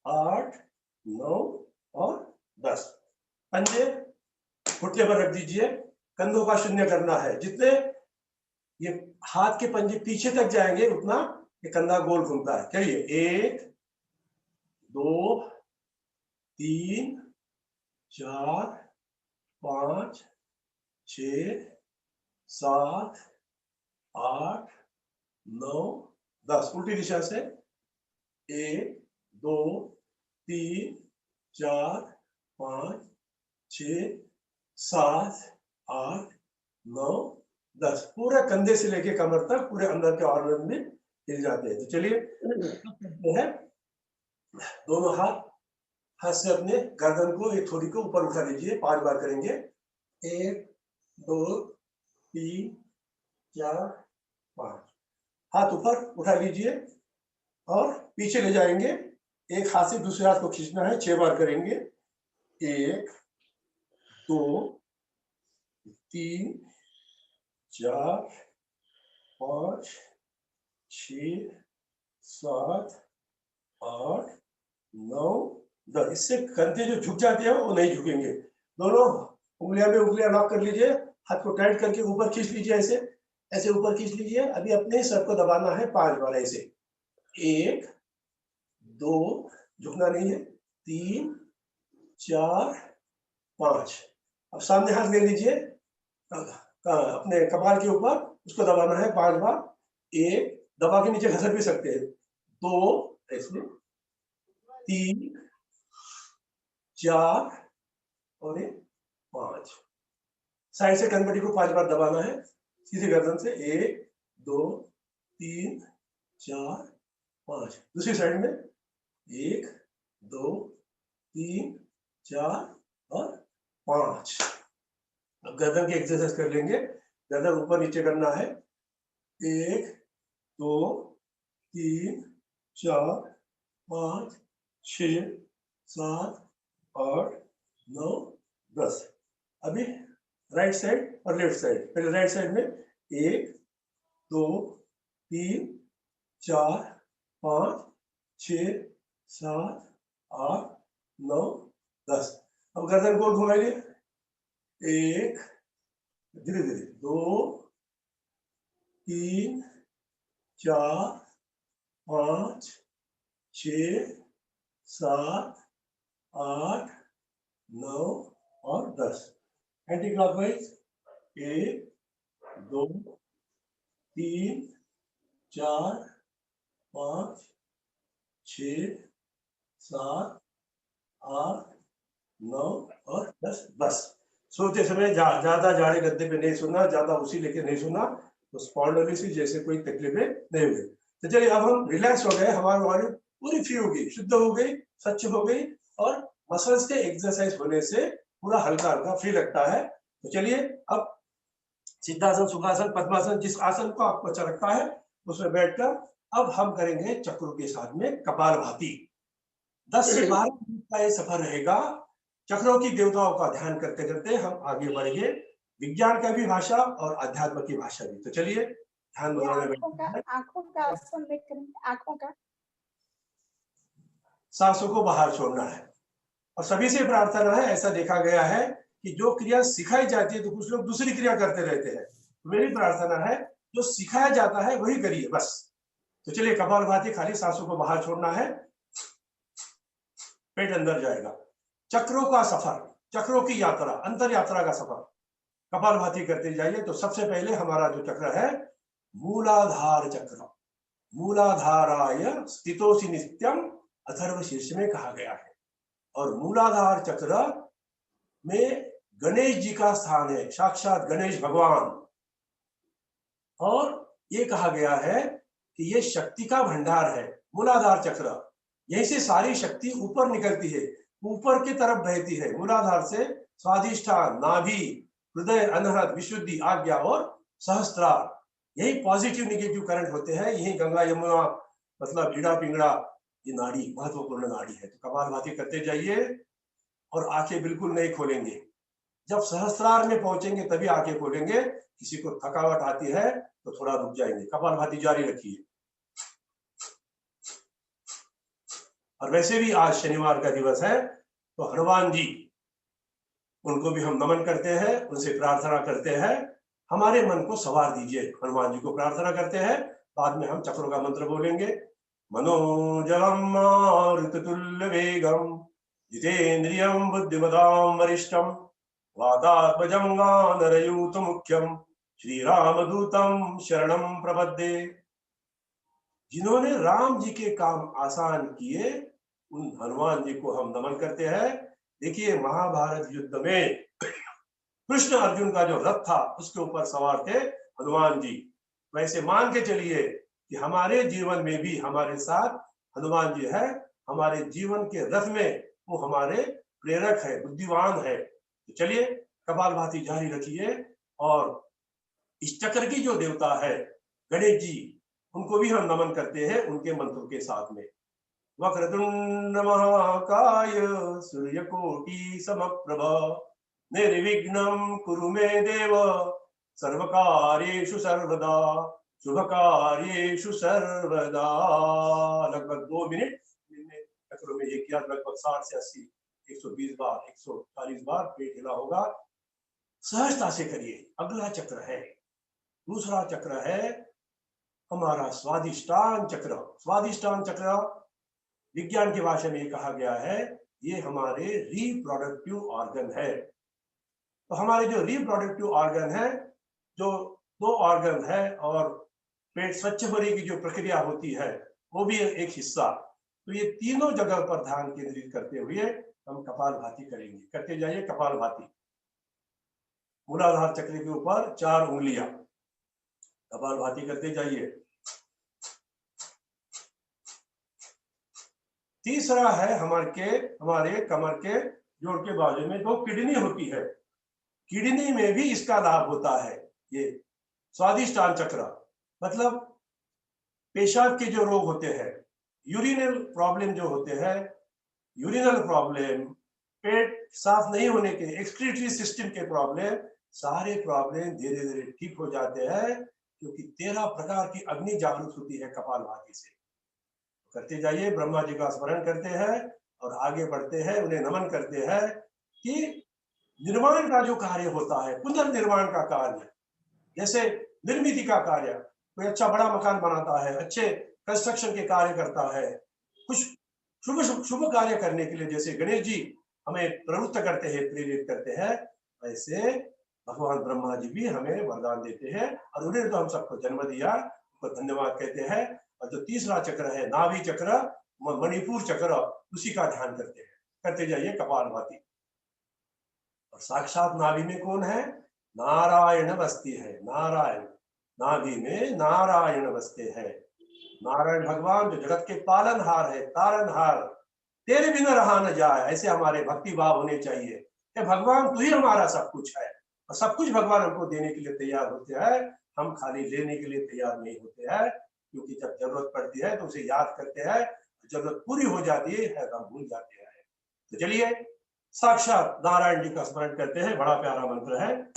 8 9 और 10। पंजे घुटने पर रख दीजिए, कंधों का शून्य करना है। जितने ये हाथ के पंजे पीछे तक जाएंगे उतना ये कंधा गोल घूमता है। चलिए 1 2 3 4 5 6 7 8 9 10, उल्टी दिशा से। 1 2 3 4 5 6 7 8 9 10, पूरे कंधे से लेके कमर तक पूरे अंदर के ऑर्गन में हिल जाते हैं। तो चलिए करते हैं। दोनों हाथ से अपने गर्दन को, एक थोड़ी को ऊपर उठा लीजिए। 5 बार करेंगे। 1 2 3 4 5। हाथ ऊपर उठा लीजिए और पीछे ले जाएंगे। एक हाथ से दूसरे हाथ को खींचना है। 6 बार करेंगे। 1 2 3 4 5 6 7 8 9 10। इससे कंधे जो झुक जाते हैं वो नहीं झुकेंगे। दोनों उंगलियां में उंगलियां लॉक कर लीजिए, हाथ को टाइट करके ऊपर खींच लीजिए, ऐसे ऐसे ऊपर खींच लीजिए। अभी अपने सर को दबाना है 5 बार ऐसे। 1 2, झुकना नहीं है। 3 4 5। अब सामने हाथ ले लीजिए अपने कपाल के ऊपर, उसको दबाना है 5 बार। 1, दबा के नीचे घसर भी सकते हैं। 2 ऐसे, 3 4 और 5। साइड से कनपटी को 5 बार दबाना है सीधी गर्दन से। 1 2 3 4 5। दूसरी साइड में 1 2 3 4 और 5। अब गर्दन की एक्सरसाइज कर लेंगे। गर्दन ऊपर नीचे करना है। 1 2 3 4 5 6 7 8 9 10। अभी राइट साइड और लेफ्ट साइड। पहले राइट साइड में 1 2 3 4 5 6 7 8 9 10। अब गर्दन को घुमाइए। 1 धीरे धीरे 2 3 4 5 6 7 8 9 और 10। एंटी क्लॉकवाइज 1 2 3 4 5 6 7 8 9 और 10। बस सोते समय ज्यादा जाड़े गद्दे पे नहीं सोना, ज्यादा उसी लेके नहीं सोना, तो स्पॉन्डिलोसिस जैसे कोई तकलीफें नहीं हुई। तो चलिए अब हम रिलैक्स हो गए, हमारी बॉडी पूरी फ्री हो गई, शुद्ध हो गई, स्वच्छ हो गई और मसल्स के एक्सरसाइज होने से पूरा हल्का हल्का फ्री लगता है। तो चलिए अब सिद्धासन, सुखासन, पद्मासन, जिस आसन को आपको अच्छा लगता है उसमें बैठकर अब हम करेंगे चक्रों के साथ में कपालभाति। 10 से 12 मिनट का ये सफर रहेगा। चक्रों की देवताओं का ध्यान करते करते हम आगे बढ़ेंगे, विज्ञान का भी भाषा और अध्यात्म की भाषा भी। तो चलिए ध्यान मुद्रा में आंखों का आसन लेकर, आंखों का सांसों को बाहर छोड़ना है। और सभी से प्रार्थना है, ऐसा देखा गया है कि जो क्रिया सिखाई जाती है तो कुछ लोग दूसरी क्रिया करते रहते हैं। मेरी प्रार्थना है जो सिखाया जाता है वही करिए बस। तो चलिए कपालभाति, खाली सांसों को बाहर छोड़ना है, पेट अंदर जाएगा। चक्रों का सफर, चक्रों की यात्रा, अंतर यात्रा का सफर कपालभाति करते जाइए। तो सबसे पहले हमारा जो चक्र है मूलाधार चक्र, मूलाधाराय स्थितोसि नित्यम अथर्व शीर्ष में कहा गया है। और मूलाधार चक्र में गणेश जी का स्थान है, साक्षात गणेश भगवान। और ये कहा गया है कि ये शक्ति का भंडार है मूलाधार चक्र। यहीं से सारी शक्ति ऊपर निकलती है, ऊपर की तरफ बहती है। मूलाधार से स्वादिष्ठान, नाभि, हृदय, अनहद, विशुद्धि, आज्ञा और सहस्त्रार, यही पॉजिटिव निगेटिव करंट होते हैं। यही गंगा यमुना मतलब ईड़ा पिंगड़ा, ये नाड़ी महत्वपूर्ण नाड़ी है। तो कपालभाति करते जाइए और आंखें बिल्कुल नहीं खोलेंगे। जब सहस्त्रार में पहुंचेंगे तभी आंखें खोलेंगे। किसी को थकावट आती है तो थोड़ा रुक जाएंगे। कपालभाति जारी रखिए। और वैसे भी आज शनिवार का दिवस है तो हनुमान जी, उनको भी हम नमन करते हैं, उनसे प्रार्थना करते हैं हमारे मन को सवार दीजिए। हनुमान जी को प्रार्थना करते हैं, बाद में हम चक्रों का मंत्र बोलेंगे। मनोजवम मारुततुल्य वेगम जितेन्द्रियं बुद्धिमतां वरिष्ठं वातात्मजं वानरयूथ मुख्यं श्रीरामदूतं शरणं प्रपद्ये। जिन्होंने राम जी के काम आसान किए उन हनुमान जी को हम नमन करते हैं। देखिए महाभारत युद्ध में कृष्ण अर्जुन का जो रथ था उसके ऊपर सवार थे हनुमान जी। वैसे मान के चलिए कि हमारे जीवन में भी हमारे साथ हनुमान जी है। हमारे जीवन के रथ में वो हमारे प्रेरक है, बुद्धिमान है। तो चलिए कपालभाति जारी रखिए। और इस चक्र की जो देवता है गणेश जी, उनको भी हम नमन करते हैं उनके मंत्रों के साथ में। वक्रतुंड महाकाय सूर्यकोटि समप्रभ निर्विघ्नं कुरु मे देव सर्वकार्येषु सर्वदा शुभकार्येषु सर्वदा। लगभग 2 मिनट चक्रों में ये किया, लगभग 60 से 80 120 बार 140 बार पेट हिला होगा। सहजता से करिए। अगला चक्र है, दूसरा चक्र है हमारा स्वादिष्टान चक्र। स्वादिष्टान चक्र विज्ञान की भाषा में कहा गया है ये हमारे रिप्रोडक्टिव ऑर्गन है। तो हमारे जो रिप्रोडक्टिव ऑर्गन है, जो 2 ऑर्गन है, और पेट स्वच्छ होने की जो प्रक्रिया होती है वो भी एक हिस्सा। तो ये तीनों जगह पर ध्यान केंद्रित करते हुए हम कपालभाति करेंगे। करते जाइए कपालभाति। मूलाधार चक्र के ऊपर 4 उंगलियां, कपालभाति करते जाइए। तीसरा है हमारे कमर के जोड़ के बाजू में 2 किडनी होती है, किडनी में भी इसका लाभ होता है। ये स्वादिष्टान चक्र मतलब पेशाब के जो रोग होते हैं, यूरिनल प्रॉब्लम जो होते हैं, यूरिनल प्रॉब्लम, पेट साफ नहीं होने के, एक्सक्रीटरी सिस्टम के प्रॉब्लम, सारे प्रॉब्लम धीरे धीरे ठीक हो जाते हैं, क्योंकि 13 प्रकार की अग्नि जागृत होती है कपालभाति से। करते जाइए, ब्रह्मा जी का स्मरण करते हैं और आगे बढ़ते हैं, उन्हें नमन करते हैं कि निर्माण का जो कार्य होता है, पुनर्निर्माण का कार्य, जैसे निर्मिति का कार्य, कोई अच्छा बड़ा मकान बनाता है, अच्छे कंस्ट्रक्शन के कार्य करता है, कुछ शुभ कार्य करने के लिए जैसे गणेश जी हमें प्रवृत्त करते हैं, प्रेरित करते हैं, वैसे भगवान ब्रह्मा जी भी हमें वरदान देते हैं और उन्हें तो हम सबको जन्म दिया, उनको धन्यवाद कहते हैं। और जो तीसरा चक्र है नाभि चक्र, मणिपुर चक्र, उसी का ध्यान करते हैं। करते जाइए कपालभाति। और साक्षात नाभि में कौन है? नारायण बसती है। नारायण, नाभि में नारायण बसते हैं। नारायण भगवान जो जगत के पालनहार है, तारनहार, तेरे बिना रहा न जाए, ऐसे हमारे भक्ति भाव होने चाहिए कि भगवान तू ही हमारा सब कुछ है और सब कुछ भगवान हमको देने के लिए तैयार होते हैं, हम खाली लेने के लिए तैयार नहीं होते हैं, क्योंकि जब जरूरत पड़ती है तो उसे याद करते हैं, जरूरत पूरी हो जाती है तो हम भूल जाते हैं। तो चलिए साक्षात नारायण जी का स्मरण करते हैं। बड़ा प्यारा मंत्र है।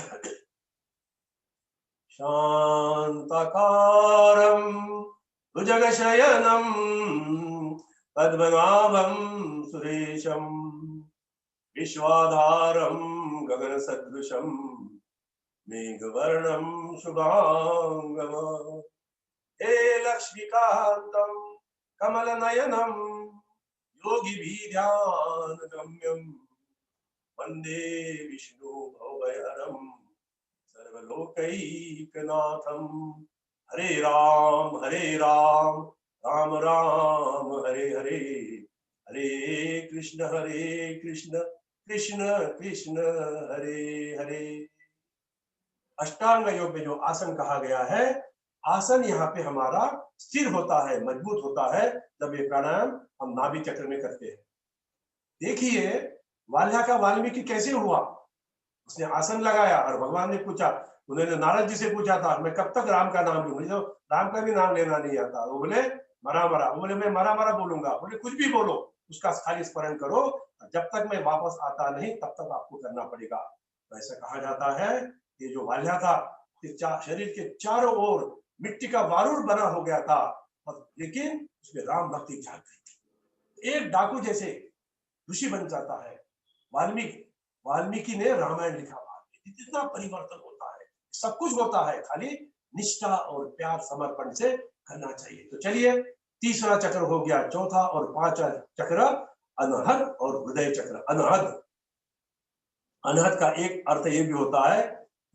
शांताकारं भुजगशयनं पद्मनाभं सुरेशं विश्वाधारं गगनसदृशं मेघवर्णं शुभांगम। हे लक्ष्मीकान्तं कमलनयनं योगिभिर्ध्यानगम्यं वन्दे विष्णु भवभयहरं सर्वलोकैकनाथं। हरे राम राम राम हरे हरे, हरे कृष्ण कृष्ण कृष्ण हरे हरे। अष्टांग योग में जो आसन कहा गया है, आसन यहाँ पे हमारा स्थिर होता है, मजबूत होता है जब ये प्राणायाम हम नाभि चक्र में करते हैं। देखिए वाल्या का वाल्मीकि कैसे हुआ, उसने आसन लगाया और भगवान ने पूछा, उन्होंने नारद जी से पूछा था मैं कब तक राम का नाम लूं, मुझे तो राम का भी नाम लेना नहीं आता। वो बोले मरा मरा, वो बोले मैं मरा मरा बोलूंगा, बोले कुछ भी बोलो, उसका खाली स्मरण करो, जब तक मैं वापस आता नहीं तब तक आपको करना पड़ेगा। तो ऐसा कहा जाता है ये जो वाल्या था, शरीर के चारों ओर मिट्टी का बारूद बना हो गया था, और लेकिन उसमें राम भक्ति जाग गई थी। एक डाकू जैसे ऋषि बन जाता है। वाल्मीकि ने रामायण लिखा, इतना परिवर्तन होता है, सब कुछ होता है, खाली निष्ठा और प्यार समर्पण से करना चाहिए। तो चलिए तीसरा चक्र हो गया, चौथा और पांचवा चक्र अनहद और हृदय चक्र। अनहद का एक अर्थ ये भी होता है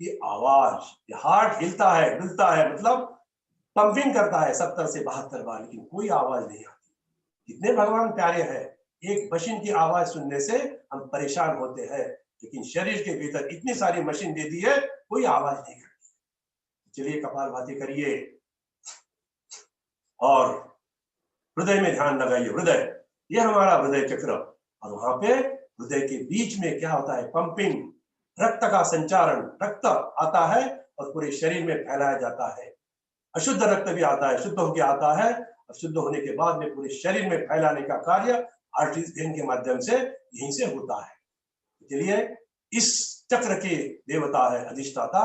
कि आवाज, हार्ट हिलता है, डुलता है, मतलब पंपिंग करता है 70 से 72 बार, लेकिन कोई आवाज नहीं आती। कितने भगवान प्यारे हैं, एक मशीन की आवाज सुनने से हम परेशान होते हैं, लेकिन शरीर के भीतर इतनी सारी मशीन दे दी है, कोई आवाज नहीं करती। चलिए कपालभाति करिए और हृदय में ध्यान लगाइए। हृदय, ये हमारा हृदय चक्र, और वहां पे हृदय के बीच में क्या होता है? पंपिंग, रक्त का संचारण। रक्त आता है और पूरे शरीर में फैलाया जाता है। अशुद्ध रक्त भी आता है, शुद्ध होकर आता है, और शुद्ध होने के बाद में पूरे शरीर में फैलाने का कार्य आर्टरीज वेन के माध्यम से यहीं से होता है। चलिए इस चक्र के देवता है, अधिष्ठाता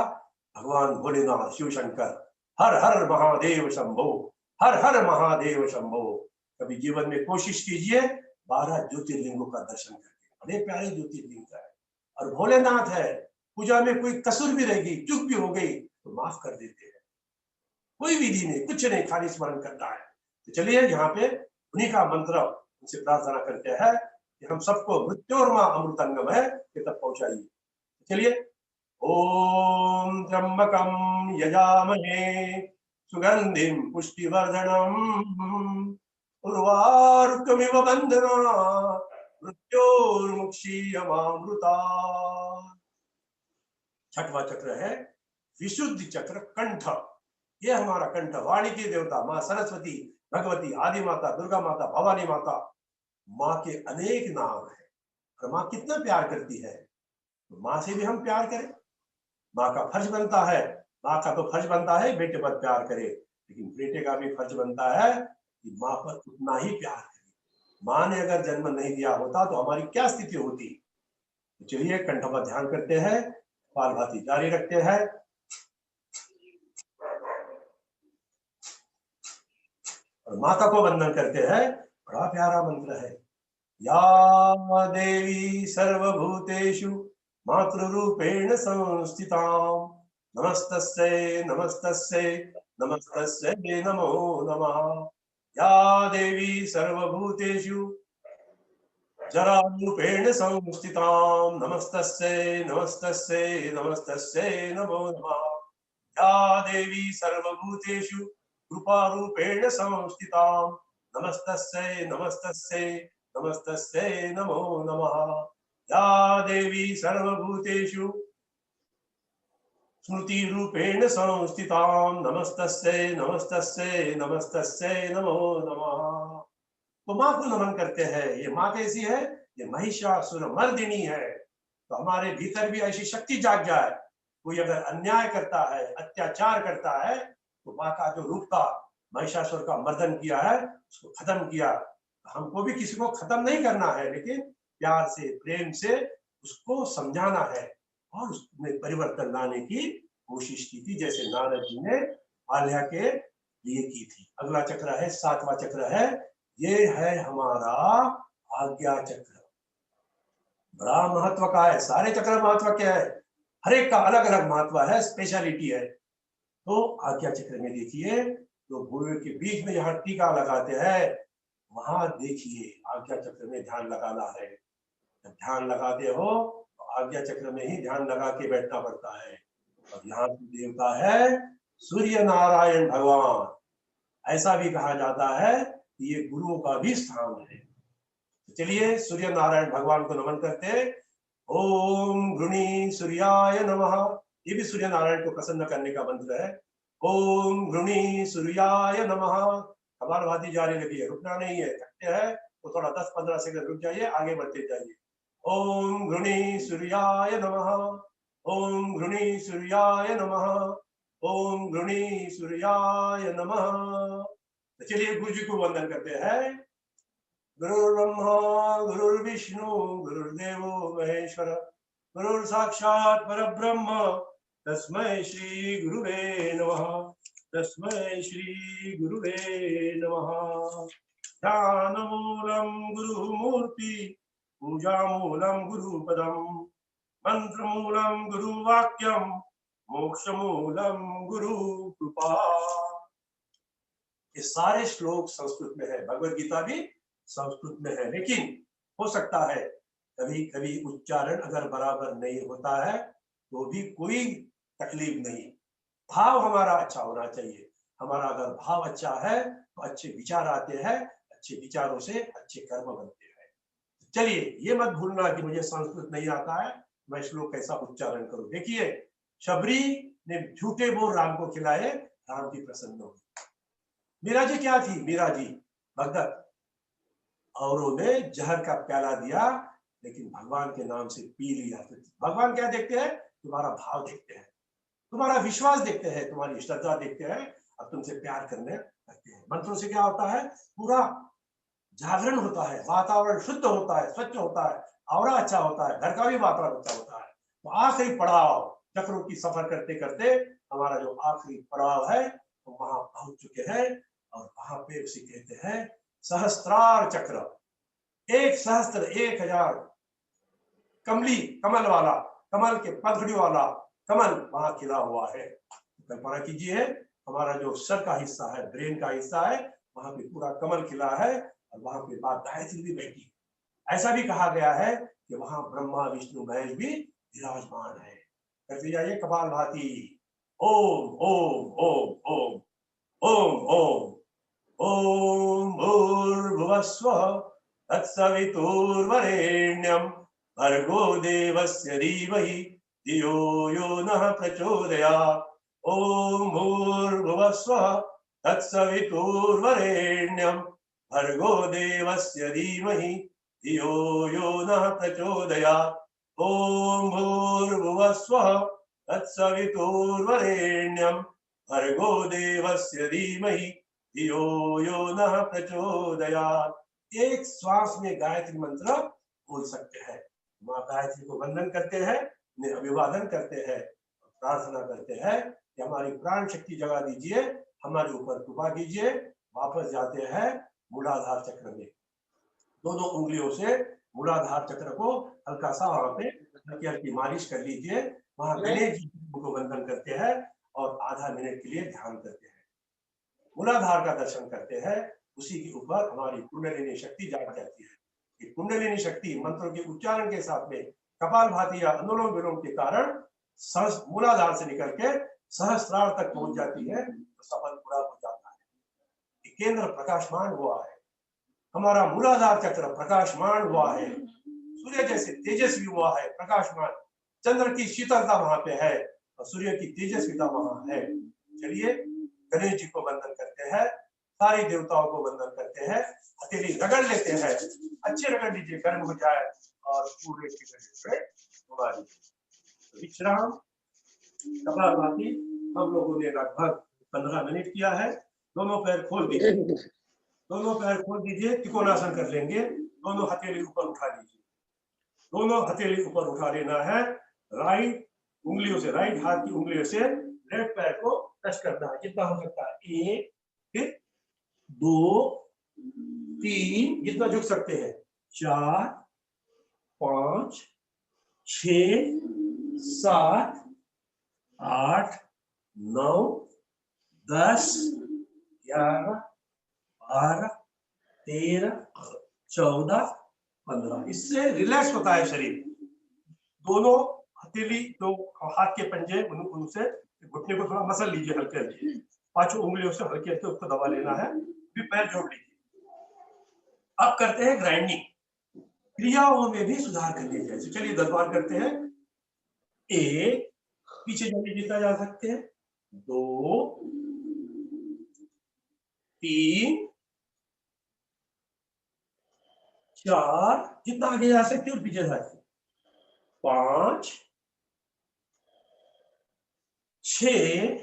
भगवान भोलेनाथ शिव शंकर। हर हर महादेव शंभो, हर हर महादेव शंभो। कभी जीवन में कोशिश कीजिए 12 ज्योतिर्लिंगों का दर्शन करके, बड़े प्यारे ज्योतिर्लिंग है। और भोलेनाथ है, पूजा में कोई कसुर भी रहेगी, चूक भी हो गई तो माफ कर देते हैं, कोई विधि नहीं, कुछ नहीं, खाली स्मरण करना है। तो चलिए यहाँ पे उन्हीं का मंत्र उनसे प्रार्थना करते हैं कि हम सबको मृत्योर्मा अमृतंगम है कि तब पहुंचाइए। चलिए ओम त्र्यंबकम यजामहे सुगंधिम पुष्टिवर्धनम उर्वारुकमिव बंधना मृत्योर्मुक्षीयमामृता। छठवां चक्र है विशुद्धि चक्र, कंठ। ये हमारा कंठ, वाणी की देवता माँ सरस्वती, भगवती, आदि माता, दुर्गा माता, भवानी माता, माँ के अनेक नाम है और माँ कितना प्यार करती है, तो माँ से भी हम प्यार करें। माँ का फर्ज बनता है, माँ का तो फर्ज बनता है बेटे पर प्यार करे, लेकिन बेटे का भी फर्ज बनता है कि माँ पर उतना ही प्यार करे। माँ ने अगर जन्म नहीं दिया होता तो हमारी क्या स्थिति होती। तो चलिए कंठ पर ध्यान करते हैं, कपालभाति जारी रखते हैं। और माता को वंदन करते हैं। बड़ा प्यारा मंत्र है, या देवी सर्वभूतेषु मातृरूपेण संस्थितां नमस्तस्यै नमस्तस्यै नमस्तस्यै नमो नमः। या देवी सर्वभूतेषु जरारूपेण संस्थितां नमस्तस्यै नमस्तस्यै नमस्तस्यै नमो नमः। या देवी सर्वभूतेषु कृपारूपेण संस्थितां नमस्तस्यै नमस्तस्यै नमस्तस्यै नमो नमः। या देवी सर्वभूतेषु स्मृति रूपेण संस्थितां नमस्तस्यै नमस्तस्यै नमस्तस्यै नमो नमः। तो माँ को नमन करते हैं। ये माँ कैसी है? ये महिषासुर मर्दिनी है। तो हमारे भीतर भी ऐसी शक्ति जाग जाए। कोई अगर अन्याय करता है, अत्याचार करता है, तो माँ का जो रूप था, महिषासुर का मर्दन किया है, उसको खत्म किया। हमको भी किसी को खत्म नहीं करना है, लेकिन प्यार से प्रेम से उसको समझाना है और उसमें परिवर्तन लाने की कोशिश की थी, जैसे नारद जी ने आल्या के लिए की थी। अगला चक्र है, 7वां चक्र है, ये है हमारा आज्ञा चक्र। बड़ा महत्व का है। सारे चक्र महत्व क्या है? हर एक का अलग अलग महत्व है, स्पेशलिटी है। तो आज्ञा चक्र में देखिए, तो भूमि के बीच में जहाँ टीका लगाते हैं, वहां देखिए आज्ञा चक्र में ध्यान लगाना है। जब ध्यान लगाते हो तो आज्ञा चक्र में ही ध्यान लगा के बैठना पड़ता है। और यहाँ की देवता है सूर्य नारायण भगवान। ऐसा भी कहा जाता है कि ये गुरुओं का भी स्थान है। तो चलिए सूर्य नारायण भगवान को नमन करते हैं। ओम घृणी सूर्याय नमः। ये भी सूर्य नारायण को प्रसन्न करने का मंत्र है। ओम घृणी सूर्याय नमः। कपालभाति जारी रखिए, रुकना नहीं है। थकते हैं तो थोड़ा 10-15 सेकंड रुक जाइए, आगे बढ़ते जाइए। ओम घृणी सूर्याय नमः। ओम घृणी सूर्याय नमः। ओम घृणी सूर्याय नमः। तो चलिए गुरु जी को वंदन करते हैं। गुरुर्ब्रह्मा गुरुर्विष्णु गुरुर्देवो महेश्वर गुरुर् साक्षात् परब्रह्म तस्मै श्री गुरुवे नमः। तस्मै श्री गुरुवे नमः। ध्यानमूलं गुरुमूर्ति पूजामूलं गुरुपदं मंत्रमूलं गुरुवाक्यं मोक्षमूलं गुरुकृपा। ये सारे श्लोक संस्कृत में है, भगवद गीता भी संस्कृत में है। लेकिन हो सकता है कभी कभी उच्चारण अगर बराबर नहीं होता है तो भी कोई तकलीफ नहीं। भाव हमारा अच्छा होना चाहिए। हमारा अगर भाव अच्छा है तो अच्छे विचार आते हैं, अच्छे विचारों से अच्छे कर्म बनते हैं। चलिए ये मत भूलना कि मुझे संस्कृत नहीं आता है, मैं श्लोक कैसा उच्चारण करूं। देखिए, शबरी ने झूठे बोल राम को खिलाए, राम की प्रसन्न हुई। मीरा जी क्या थी? मीरा जी भगत। औरों ने जहर का प्याला दिया, लेकिन भगवान के नाम से पी लिया। भगवान क्या देखते हैं? तुम्हारा भाव देखते हैं, तुम्हारा विश्वास देखते हैं, तुम्हारी श्रद्धा देखते हैं और तुमसे प्यार करने लगते हैं। मंत्रों से क्या होता है? पूरा जागरण होता है, वातावरण शुद्ध होता है, स्वच्छ होता है, ऑरा अच्छा होता है, घर का भी वातावरण अच्छा होता है। तो आखिरी पड़ाव चक्रों की सफर करते करते हमारा जो आखिरी पड़ाव है तो वहां पहुंच चुके हैं। और वहां पे उसे कहते हैं सहस्त्रार चक्र। 1 सहस्त्र 1000 कमली, कमल वाला, कमल के पंखड़ी वाला कमल वहां खिला हुआ है। कल्पना कीजिए, हमारा जो सर का हिस्सा है, ब्रेन का हिस्सा है, वहां पे पूरा कमल खिला है और वहां पे मां गायत्री भी बैठी। ऐसा भी कहा गया है कि वहां ब्रह्मा विष्णु महेश भी विराजमान है। करते जाइए कपालभाति। ओम ओम ओम ओम ओम ओम ओम भूर्भुवस्वः तत्सवितुर्वरेण्यं भर्गो देवस्य धीमहि धियो यो नः प्रचोदयात्। ओम भूर्भुवस्वः तत्सवितुर्वरेण्यं भर्गो देवस्य धीमहि धियो यो नः प्रचोदयात्। ओम भूर्भुवस्वः तत्सवितुर्वरेण्यं भर्गो देवस्य धीमहि धियो यो नः प्रचोदयात्। एक श्वास में गायत्री मंत्र बोल सकते हैं। माँ गायत्री को वंदन करते हैं, अभिवादन करते हैं, प्रार्थना करते हैं कि हमारी प्राण शक्ति जगा दीजिए, हमारे ऊपर कृपा कीजिए। वापस जाते हैं मूलाधार चक्र में। दोनों उंगलियों से मूलाधार चक्र को हल्का सा वहां पे हल्की हल्की मालिश कर लीजिए। वहां गणेश जी को वंदन करते हैं और आधा मिनट के लिए ध्यान करते हैं, मूलाधार का दर्शन करते हैं। उसी के ऊपर हमारी कुंडलिनी शक्ति जाग जाती है। ये कुंडलिनी शक्ति मंत्रों के उच्चारण के साथ में कपालभाति या अनुलोम विलोम के कारण मूलाधार से निकल के सहस्त्रार तक पहुंच जाती है, तो सफल पूरा हो जाता है। केंद्र प्रकाशमान हुआ है, हमारा मूलाधार चक्र प्रकाशमान हुआ है, सूर्य जैसे तेजस्वी हुआ है, प्रकाशमान। चंद्र की शीतलता वहां पे है और सूर्य की तेजस्विता वहां है। चलिए गणेश जी को वंदन करते हैं, सारी देवताओं को वंदन करते हैं, हथेली रगड़ लेते हैं, अच्छे रगड़ लीजिए, गर्म हो जाए और पूरे की गणेश घुमा लीजिए। विश्राम कपालभाति हम लोगों ने लगभग 15 मिनट किया है। दोनों पैर खोल दीजिए, दोनों पैर खोल दीजिए, त्रिकोणासन कर लेंगे। दोनों हथेली ऊपर उठा लीजिए, दोनों हथेली ऊपर उठा लेना है। राइट उंगलियों से, राइट हाथ की उंगलियों से लेफ्ट पैर को टच करना है, जितना हो सकता है। 1, फिर 2, 3, जितना झुक सकते हैं, 4, 5, 6, 7, 8, 9, 10, 11, 12, 13, 14, 15। इससे रिलैक्स होता है शरीर। दोनों हथेली, जो हाथ के पंजे, उनसे घुटने को थोड़ा मसल लीजिए हल्के हल्के, 5 उंगलियों से हल्के हल्के उसको दबा लेना है। फिर पैर जोड़ लीजिए। अब करते हैं ग्राइंडिंग, क्रियाओं में भी सुधार करने जैसे। चलिए 10 बार करते हैं। 1, पीछे जाने जितना जा सकते हैं, 2, 3, 4, जितना आगे जा सकते हो पीछे जा सकते, 5, 6,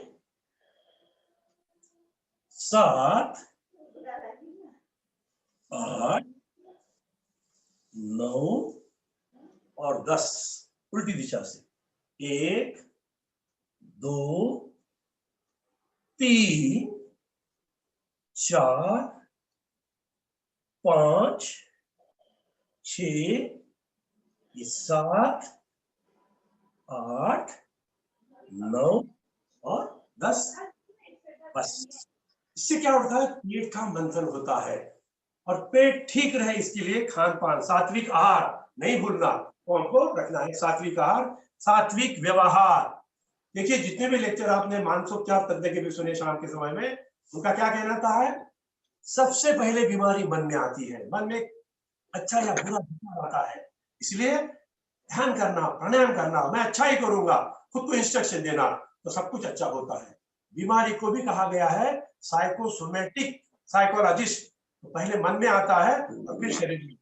7, 8, 9 और 10 उल्टी दिशा से। 1, 2, 3, 4, 5, 6, 7, 8, 9 और 10। बस इससे क्या होता है, पेट का मंथन होता है। और पेट ठीक रहे इसके लिए खान पान, सात्विक आहार नहीं भूलना। कौन को रखना है सात्विक आहार, सात्विक व्यवहार। देखिए जितने भी लेक्चर आपने मानसोपचार तज्ञ के भी सुने शाम के समय में, उनका क्या कहना था है, सबसे पहले बीमारी मन में आती है। मन में अच्छा या बुरा विचार आता है, इसलिए ध्यान करना, प्राणायाम करना, मैं अच्छा ही करूंगा, खुद को इंस्ट्रक्शन देना, तो सब कुछ अच्छा होता है। बीमारी को भी कहा गया है साइकोसोमेटिक, साइकोलॉजिस्ट। तो पहले मन में आता है और फिर शरीर में।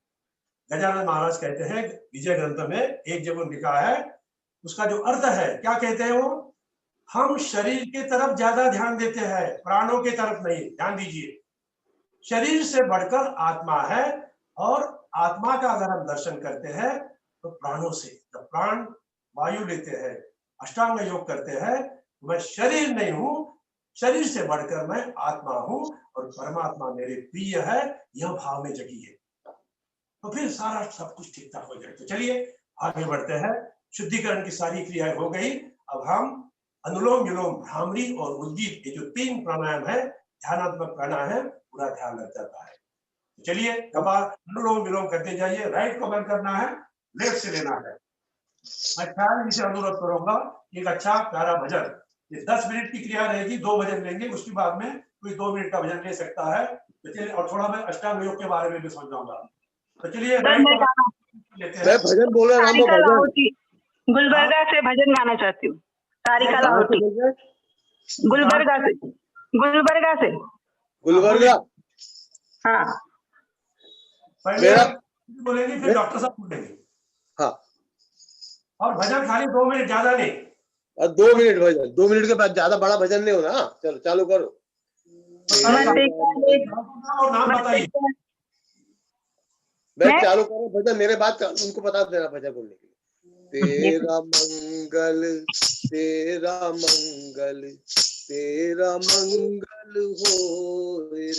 गजानन महाराज कहते हैं विजय ग्रंथ में एक जगह लिखा है, उसका जो अर्थ है क्या कहते हैं वो, हम शरीर के तरफ ज्यादा ध्यान देते हैं, प्राणों के तरफ नहीं। ध्यान दीजिए, शरीर से बढ़कर आत्मा है, और आत्मा का अगर हम दर्शन करते हैं तो प्राणों से। जब प्राण वायु लेते हैं, अष्टांग योग करते हैं, मैं शरीर नहीं हूं, शरीर से बढ़कर मैं आत्मा हूं और परमात्मा मेरे प्रिय है, यह भाव में जगी है, तो फिर सारा सब कुछ ठीक ठाक हो जाए। तो चलिए आगे बढ़ते हैं। शुद्धिकरण की सारी क्रियाएं हो गई। अब हम अनुलोम विलोम, भ्रामरी और उद्गीत, ये जो 3 प्राणायाम है, ध्यानात्मक प्राणायाम, पूरा ध्यान लग जाता है। चलिए कपाल अनुलोम विलोम करते जाइए। राइट को बंद करना है, लेफ्ट से लेना है। मैं ख्याल से अनुरोध करूंगा, एक अच्छा प्यारा भजन, ये 10 मिनट की क्रिया रहेगी, 2 भजन लेंगे, उसके बाद में कोई 2 मिनट का भजन ले सकता है। तो चलिए, और थोड़ा मैं अष्टांग योग के बारे में भी समझाऊंगा। तो चलिए लेते हैं। भजन बोल रहा हूँ, गुलबर्गा से भजन गाना चाहती हूँ। तारिका लाहौटी, गुलबर्गा से, गुलबर्गा से, गुलबर्गा। हाँ पहले मेरा आप बोलेंगे, फिर डॉक्टर साहब बोलेंगे। हाँ, और भजन खाली 2 मिनट, ज्यादा नहीं। और 2 मिनट भजन, 2 मिनट के बाद ज्यादा बड़ा भजन नहीं होना। चलो चालू करो। और नाम बताइए। मैं चालू करूं भजन, मेरे बाद उनको बता देना भजन बोलने के लिए। तेरा मंगल, तेरा मंगल, तेरा मंगल हो रे,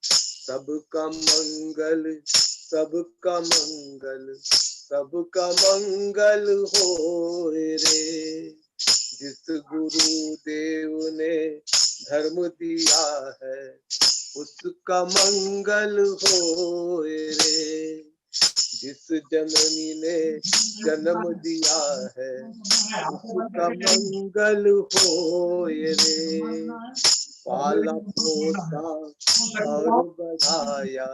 सबका मंगल, सबका मंगल, सबका मंगल हो रे। जिस गुरुदेव ने धर्म दिया है उसका मंगल हो रे। जिस जननी ने जन्म दिया है उसका मंगल हो रे। पाला पोसा और बढ़ाया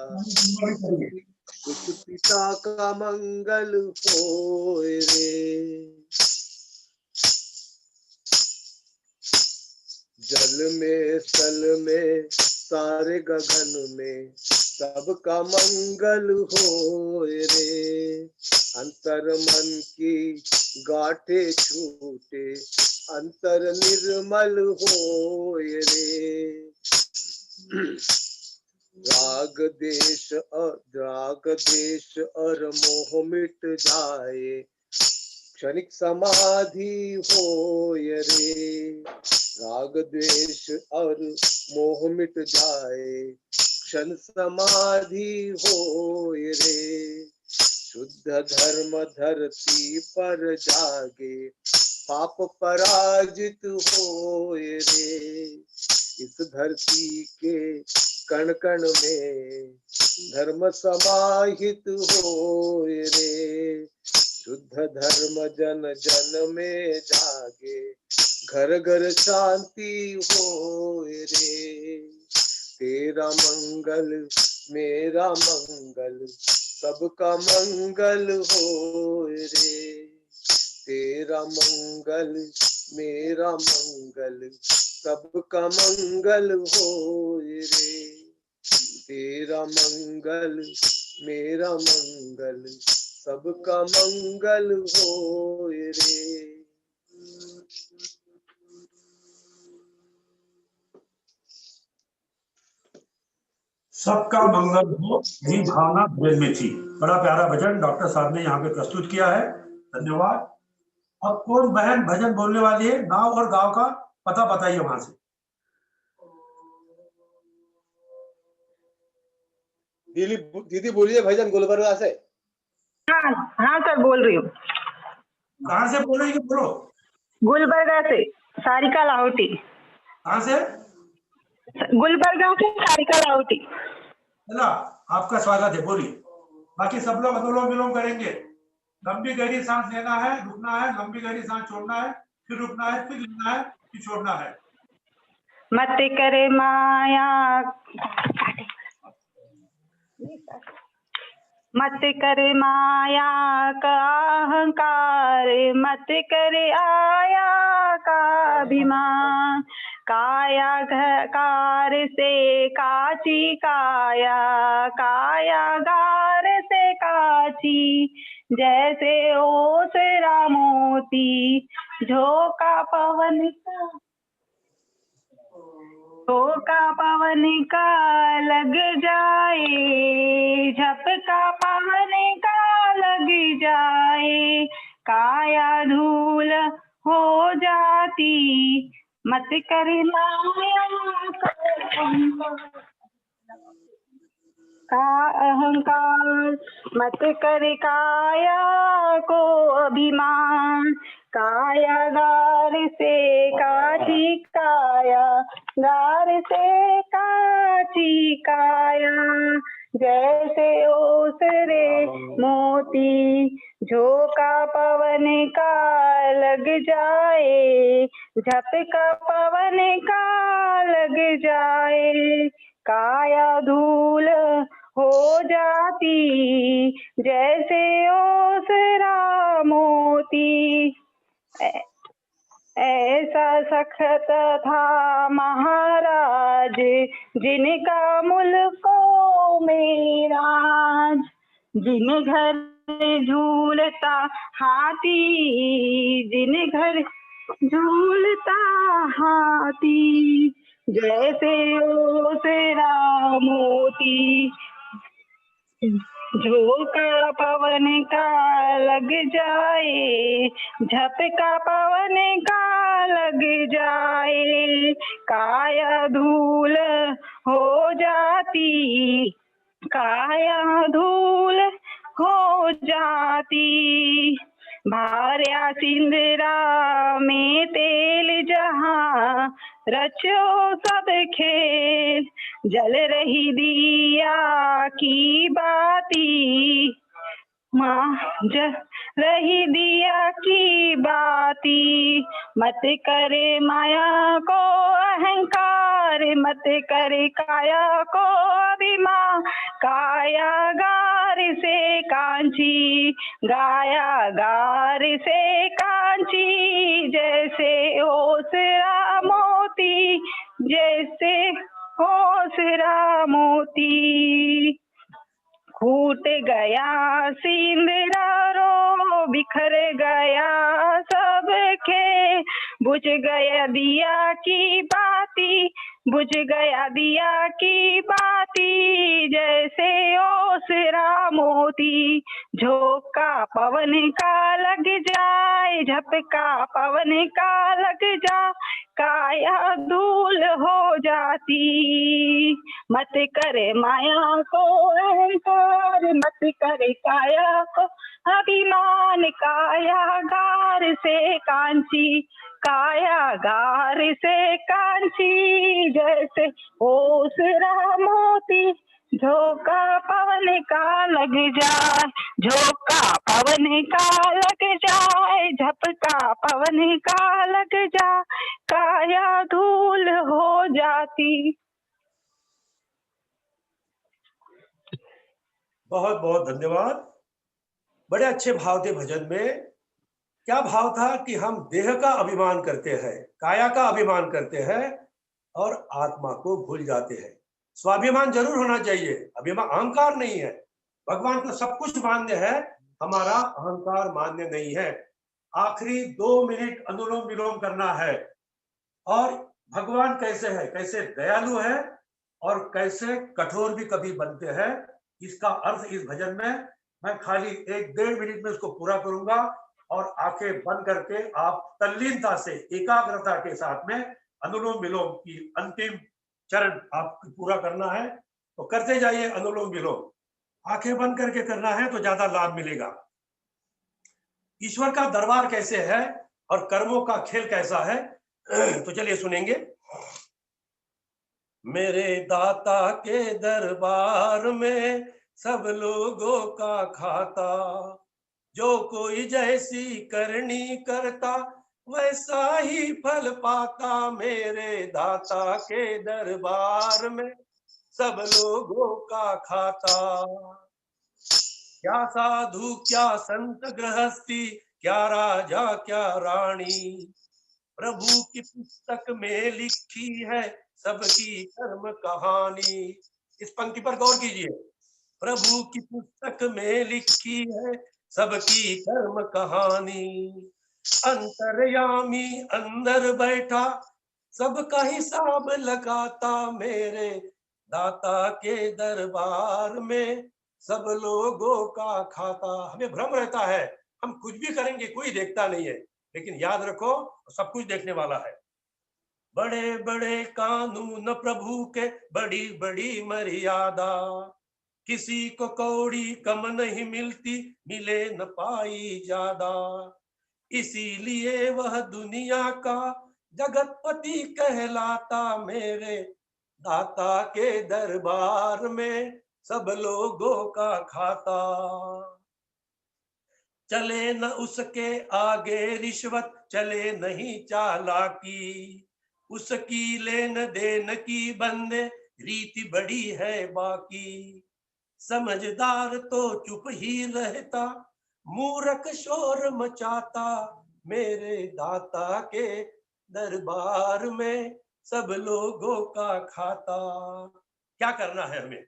उस पिता का मंगल हो रे। जल में स्थल में सारे गगन में सबका मंगल हो रे। अंतर मन की गाठे छूटे अंतर निर्मल हो रे। राग देश और मोह मिट जाए क्षणिक समाधि हो रे। राग द्वेष और मोह मिट जाए क्षण समाधि हो रे। शुद्ध धर्म धरती पर जागे पाप पराजित हो रे। इस धरती के कण कण में धर्म समाहित हो रे। शुद्ध धर्म जन जन में जागे घर घर शांति हो रे। तेरा मंगल मेरा मंगल सबका मंगल हो रे। तेरा मंगल मेरा मंगल सबका मंगल हो रे। तेरा मंगल मेरा मंगल सबका मंगल हो रे। सबका मंगल हो, यही भावना भजन में थी। बड़ा प्यारा भजन डॉक्टर साहब ने यहाँ पे प्रस्तुत किया है, धन्यवाद। अब कौन बहन भजन बोलने वाली है? नाम और गांव का पता बताइए वहां से। दीदी बोलिए भजन गुलबर्गा से। हाँ हाँ सर, बोल रही हूँ। कहाँ से बोल रही है? बोलो। गुलबर्गा से सारिका लाहौटी। कहाँ से? गुलबर्गा से सारिका लाहौटी। चला, आपका स्वागत है, बोलिए। बाकी सब लोग अनुलोम विलोम करेंगे। लंबी गहरी सांस लेना है, रुकना है, लंबी गहरी सांस छोड़ना है, फिर रुकना है, फिर लेना है, फिर छोड़ना है। मत करे माया, मत करे माया का अहंकार, मत करे आया का अभिमान। काया कार से काची काया, काया गार से काची। जैसे ओसरा मोती झोंका पवन का, झोंका पवन का लग जाए, झपका पवन का लग जाए। काया धूल हो जाती, मत कर माया का अहंकार, मत कर काया को अभिमान। काया गार से काची काया, गार से काची काया। जैसे ओसरे मोती झोंका पवन का लग जाए, झपका पवन का लग जाए। काया धूल हो जाती, जैसे ओसरा मोती। ऐसा सख्त था महाराज जिनका मुल्को में राज, जिन घर झूलता हाथी, जिन घर झूलता हाथी, जैसे ओसरा मोती, झोंका पवन का लग जाए, झपका पवन का लग जाए, काया धूल हो जाती, काया धूल हो जाती, भार्या सिंदरा में तेल जहाँ, रचो सब खेल, जल रही दिया की बाती, माँ जल रही दिया की बाती, मत करे माया को अहंकार, मत करे काया को अभिमान, काया गार से कांची, गाया गार से कांची, जैसे ओसरा मोती, जैसे ओसरा मोती, फूट गया सिंदूरा रो, बिखर गया सब खे, बुझ गया दिया की बाती, बुझ गया दिया की बाती, जैसे ओसरा मोती, झोंका पवन का लग जाए, झपका पवन का लग जाए, काया धूल हो जाती, मत करे माया को अहंकार, मत करे काया को अभिमान, काया गार से कांची, काया गार से कांची, जैसे ओसरा मोती, झोंका पवन का लग जाए, झोंका पवन का लग जाए, झपका पवन का लग जाए, काया धूल हो जाती। बहुत बहुत धन्यवाद। बड़े अच्छे भाव थे भजन में। क्या भाव था कि हम देह का अभिमान करते हैं, काया का अभिमान करते हैं और आत्मा को भूल जाते हैं। स्वाभिमान जरूर होना चाहिए, अभिमान अहंकार नहीं है। भगवान को सब कुछ मान्य है, हमारा अहंकार मान्य नहीं है। आखिरी 2 मिनट अनुलोम विलोम करना है। और भगवान कैसे है, कैसे दयालु है और कैसे कठोर भी कभी बनते हैं, इसका अर्थ इस भजन में मैं खाली 1-1.5 मिनट में उसको पूरा करूंगा। और आंखें बंद करके आप तल्लीनता से, एकाग्रता के साथ में अनुलोम विलोम की अंतिम चरण आपको पूरा करना है। तो करते जाइए अनुलोम विलोम। आंखें बंद करके करना है तो ज्यादा लाभ मिलेगा। ईश्वर का दरबार कैसे है और कर्मों का खेल कैसा है, तो चलिए सुनेंगे। मेरे दाता के दरबार में सब लोगों का खाता, जो कोई जैसी करनी करता वैसा ही फल पाता। मेरे दाता के दरबार में सब लोगों का खाता। क्या साधु क्या संत गृहस्थी, क्या राजा क्या रानी, प्रभु की पुस्तक में लिखी है सबकी कर्म कहानी। इस पंक्ति पर गौर कीजिए। प्रभु की पुस्तक में लिखी है सबकी कर्म कहानी। अंतर्यामी अंदर बैठा सबका हिसाब लगाता। मेरे दाता के दरबार में सब लोगों का खाता। हमें भ्रम रहता है हम कुछ भी करेंगे कोई देखता नहीं है, लेकिन याद रखो सब कुछ देखने वाला है। बड़े बड़े कानून प्रभु के, बड़ी बड़ी मर्यादा, किसी को कौड़ी कम नहीं मिलती, मिले न पाई ज्यादा। इसीलिए वह दुनिया का जगतपति कहलाता। मेरे दाता के दरबार में सब लोगों का खाता। चले न उसके आगे रिश्वत, चले नहीं चालाकी, उसकी लेन देन की बंदे रीति बड़ी है बाकी। समझदार तो चुप ही रहता, मूर्ख शोर मचाता। मेरे दाता के दरबार में सब लोगों का खाता। क्या करना है हमें?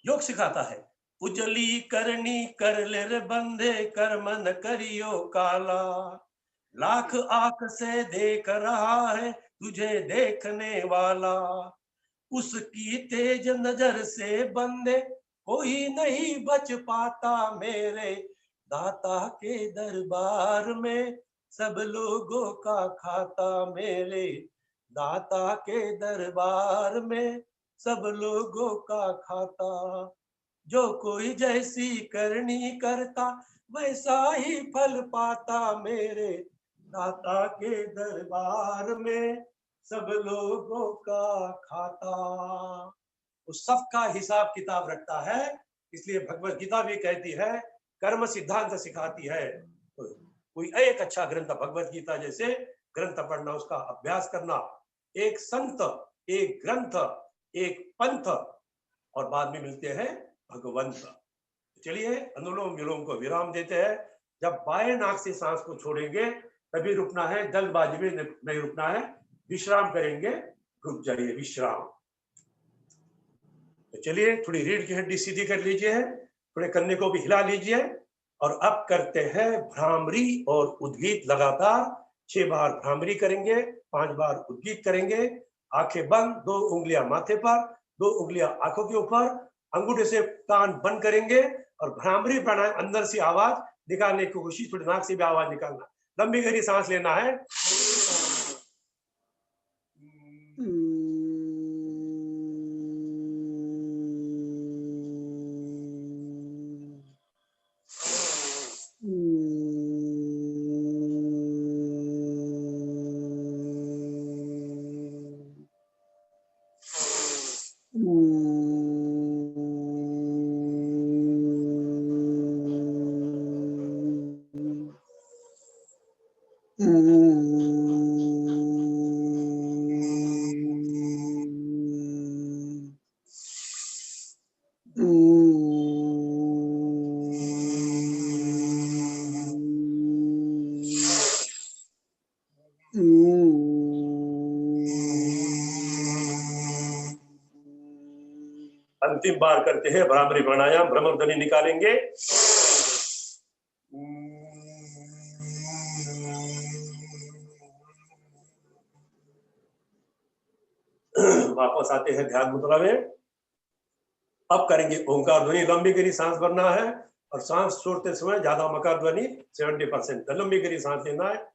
योग सिखाता है। उजली करनी कर ले रे बंदे, कर्म न करियो काला, लाख आंख से देख रहा है तुझे देखने वाला, उसकी तेज नजर से बंदे कोई नहीं बच पाता, मेरे दाता के दरबार में सब लोगों का खाता, मेरे दाता के दरबार में सब लोगों का खाता, जो कोई जैसी करनी करता वैसा ही फल पाता, मेरे दाता के दरबार में सब लोगों का खाता। वो सबका हिसाब किताब रखता है, इसलिए भगवत गीता भी कहती है, कर्म सिद्धांत सिखाती है। तो कोई एक अच्छा ग्रंथ भगवत गीता जैसे ग्रंथ पढ़ना, उसका अभ्यास करना, एक संत, एक ग्रंथ, एक पंथ, और बाद में मिलते हैं भगवंत। चलिए अनुलोम विलोम को विराम देते हैं। जब बाएं नाक से सांस को छोड़ेंगे तभी रुकना है, जल्दबाजी में नहीं रुकना है, विश्राम करेंगे, रुक जाइए, विश्राम। तो चलिए थोड़ी रीढ़ की हड्डी सीधी कर लीजिए, थोड़े कन्ने को भी हिला लीजिए, और अब करते हैं भ्रामरी और उद्गीत लगातार। 6 बार भ्रामरी करेंगे, 5 बार उद्गीत करेंगे। आंखें बंद, 2 उंगलियां माथे पर, 2 उंगलियां आंखों के ऊपर, अंगूठे से कान बंद करेंगे और भ्रामरी प्राणायाम, अंदर से आवाज निकालने की कोशिश, थोड़ी नाक से भी आवाज निकालना, लंबी गहरी सांस लेना है। अंतिम बार करते हैं भ्रामरी प्राणायाम, भ्रमर ध्वनि निकालेंगे। वापस आते हैं ध्यान मुद्रा में। अब करेंगे ओंकार ध्वनि, लंबी गहरी सांस भरना है, और सांस छोड़ते समय ज्यादा मकार ध्वनि 70%, लंबी गहरी सांस लेना है।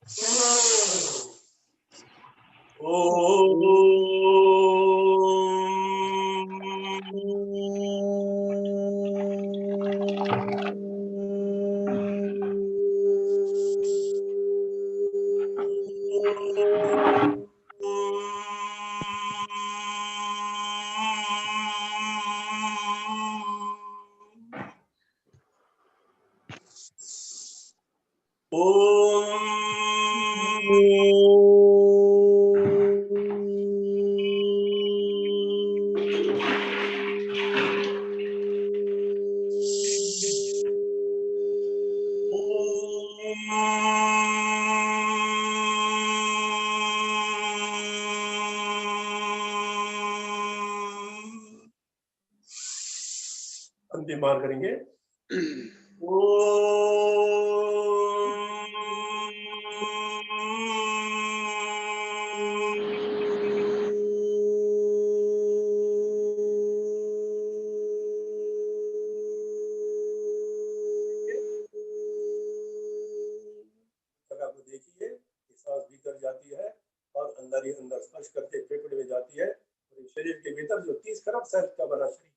अंतिम बार करेंगे। देखिए सांस भीतर जाती है और अंदर ही अंदर स्पर्श करके फेफड़े में जाती है, और शरीर के भीतर जो 30 खरब सेल का बना शरीर,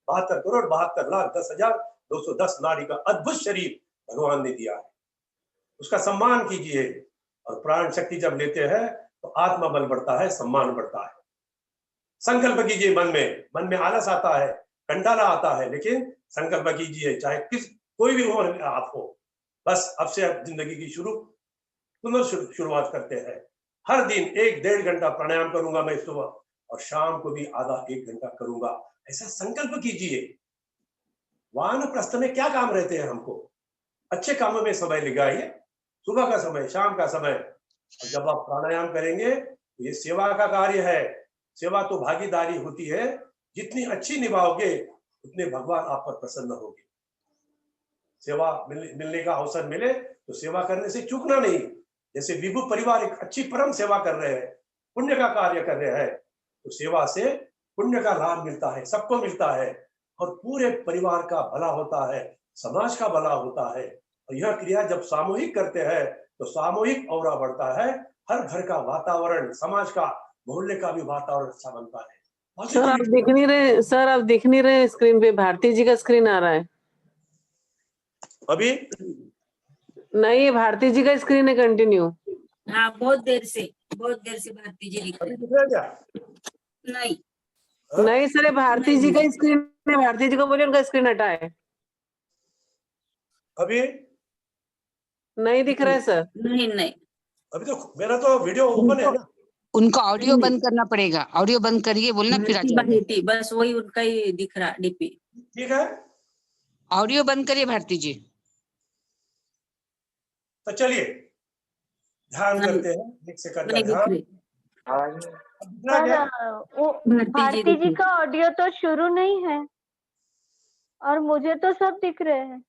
72 करोड़ 72 लाख 10,210 नाड़ी का अद्भुत शरीर भगवान ने दिया है, उसका सम्मान कीजिए। और प्राण शक्ति जब लेते हैं तो आत्मा बल बढ़ता है, सम्मान बढ़ता है। संकल्प कीजिए, मन में आलस आता है, कंटाला आता है, लेकिन संकल्प कीजिए, चाहे कोई भी उम्र में आप हो, बस अब से जिंदगी की शुरुआत करते हैं। हर दिन 1-1.5 घंटा प्राणायाम करूंगा मैं सुबह, और शाम को भी आधा 1 घंटा करूंगा, ऐसा संकल्प कीजिए। वानप्रस्थ में क्या काम रहते हैं हमको, अच्छे कामों में समय लगाइए, सुबह का समय, शाम का समय। और जब आप प्राणायाम करेंगे तो ये सेवा का कार्य है। सेवा तो भागीदारी होती है, जितनी अच्छी निभाओगे उतने भगवान आप पर प्रसन्न होंगे। सेवा मिलने का अवसर मिले तो सेवा करने से चूकना नहीं। जैसे विभु परिवार एक अच्छी परम सेवा कर रहे हैं, पुण्य का कार्य कर रहे हैं, तो सेवा से पुण्य का लाभ मिलता है, सबको मिलता है और पूरे परिवार का भला होता है, समाज का भला होता है। और यह क्रिया जब सामूहिक करते हैं तो सामूहिक औरा बढ़ता है, हर घर का वातावरण, समाज का, मोहल्ले का भी वातावरण अच्छा बनता है। सर आप दिख नहीं रहे, सर आप दिख नहीं रहे स्क्रीन पे, भारती जी का स्क्रीन आ रहा है अभी। नहीं, भारती जी का स्क्रीन है कंटिन्यू। हाँ बहुत देर से भारती जी दिख अभी रहे दिख रहा है क्या? नहीं। हाँ? नहीं सर, ये भारती जी का स्क्रीन है, भारती जी को बोलिए उनका स्क्रीन हटा है। अभी नहीं दिख रहा है सर। नहीं नहीं, अभी तो मेरा तो वीडियो ओपन है ना। उनको ऑडियो बंद करना पड़ेगा, ऑडियो बंद करिए बोलना फिर आ जाएगा। भारती बस वही उनका ही दिख रहा डीपी। ठीक है, ऑडियो बंद करिए भारती जी। तो चलिए ध्यान करते हैं, एक सेकंड का नहीं दिख ध्यान। रही दिखना क्या? वो भारती जी जी का ऑडियो तो शुरू नहीं है और मुझे तो सब दिख रहे हैं।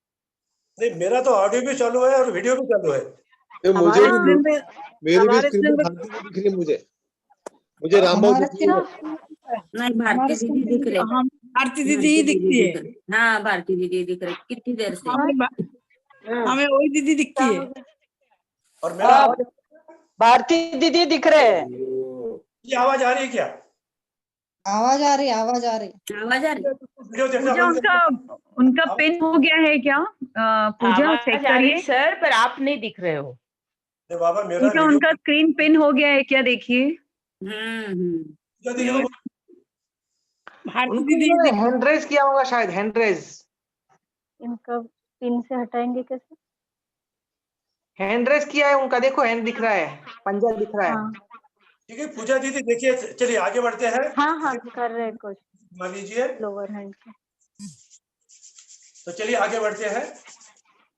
नहीं, मेरा तो ऑडियो भी चालू है और वीडियो भी चालू है। ये मुझे हमारे भी, स्क्रीन पे, मेरी भी हमारे स्क्रीन स्क्रीन पे पे भारती जी दिख रही है मुझे रामबाबू दिख रही है। नहीं, भारती दीदी दिख रहे। भारती दीदी ही दिखती है। हाँ भारती दीदी दिख रही कितनी देर से। हमें वही दीदी दिखती है। और मेरा भारती दीदी दिख रहे हैं। ये आवाज आ रही है क्या? आवाज आ रही आवाज आ रही। वीडियो देखना पूजा बंद कर। उनका पिन हो गया है क्या? पूजा चेक करिए सर, पर आप नहीं दिख रहे हो। अरे बाबा मेरा पूजा, वीडियो उनका स्क्रीन पिन हो गया है क्या, देखिए। पूजा दीदी को भारती दीदी हैंड रेज किया होगा शायद, हैंड रेज। इनका पिन से हटाएंगे कैसे? हैंड रेज किया है उनका, देखो हैंड दिख रहा है, पंजा दिख रहा है। हाँ ठीक है पूजा दीदी देखिए, चलिए आगे बढ़ते हैं। हाँ कर रहे हैं कुछ मान लीजिए, लोअर हैंड से। तो चलिए आगे बढ़ते हैं।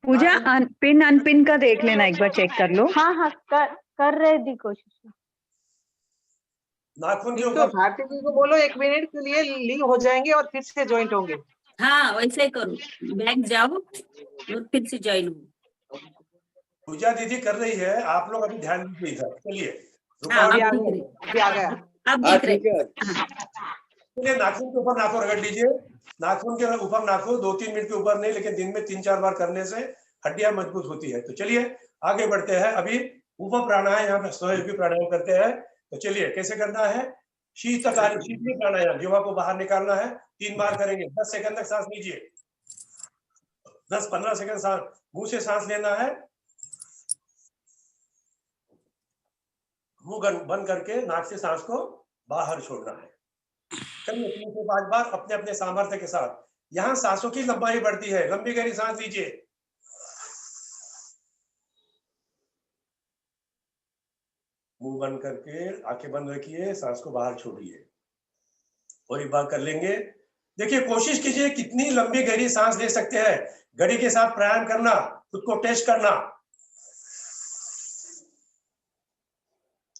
पूजा पिन अनपिन का देख लेना, एक बार चेक कर लो। हाँ कर रहे दी कोशिश। नाखून के तो ऊपर भारती जी को बोलो 1 मिनट के लिए लीव हो जाएंगे और फिर से ज्वाइंट होंगे। हाँ वैसे ही करो, बैक जाओ और फिर से ज्वाइन हो। पूजा दीदी कर रही है, आप लोग अभी ध्यान दीजिए इधर। चलिए हाँ, अभी अब आ दिख गया, रहे। अभी आ गया। अब हाँ दिख रहे। ठीक है। चलिए नाखून के ऊपर नाखून रगड़ लीजिए। नाखून के ऊपर नाखून 2-3 मिनट के ऊपर नहीं, लेकिन दिन में 3-4 बार करने से हड्डियां मजबूत होती है। तो चलिए आगे बढ़ते हैं। अभी ऊपर प्राणायाम, यहाँ पे सहयोगी प्राणायाम करते हैं। तो चलिए कैसे करना है? शीतकारी शीतली प्राणायाम, जीवा को बाहर निकालना है। 3 बार करेंगे। 10 सेकंड तक सांस लीजिए। 10-15 सेकंड सांस मुंह से सांस लेना है, मुंह बंद करके नाक से सांस को बाहर छोड़ना है। करिए 3 से 5 बार अपने अपने सामर्थ्य के साथ। यहाँ सांसों की लंबाई बढ़ती है। लंबी गहरी सांस लीजिए। मुंह बंद करके आंखें बंद रखिए, सांस को बाहर छोड़िए। और एक बार कर लेंगे। देखिए कोशिश कीजिए कितनी लंबी गहरी सांस ले सकते हैं। घड़ी के साथ प्राणायाम करना, खुद को टेस्ट करना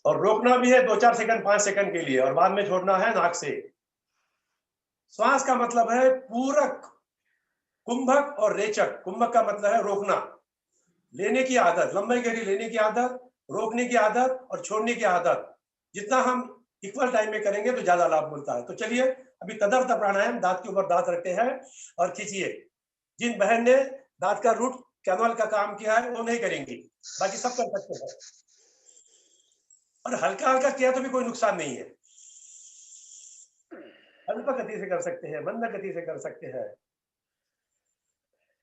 और रोकना भी है 2-4 सेकंड 5 सेकंड के लिए, और बाद में छोड़ना है नाक से। श्वास का मतलब है पूरक, कुंभक और रेचक। कुंभक का मतलब है रोकना, लेने की आदत, लंबाई गहरी लेने की आदत, रोकने की आदत और छोड़ने की आदत। जितना हम इक्वल टाइम में करेंगे तो ज्यादा लाभ मिलता है। तो चलिए अभी तदर्थ प्राणायाम, दांत के ऊपर दांत रखते हैं और खींचिए। जिन बहन ने दांत का रूट कैनल का काम किया है वो नहीं करेंगी, बाकी सब कर सकते हैं। और हल्का हल्का किया तो भी कोई नुकसान नहीं है। अल्प गति से कर सकते हैं, मंद गति से कर सकते हैं।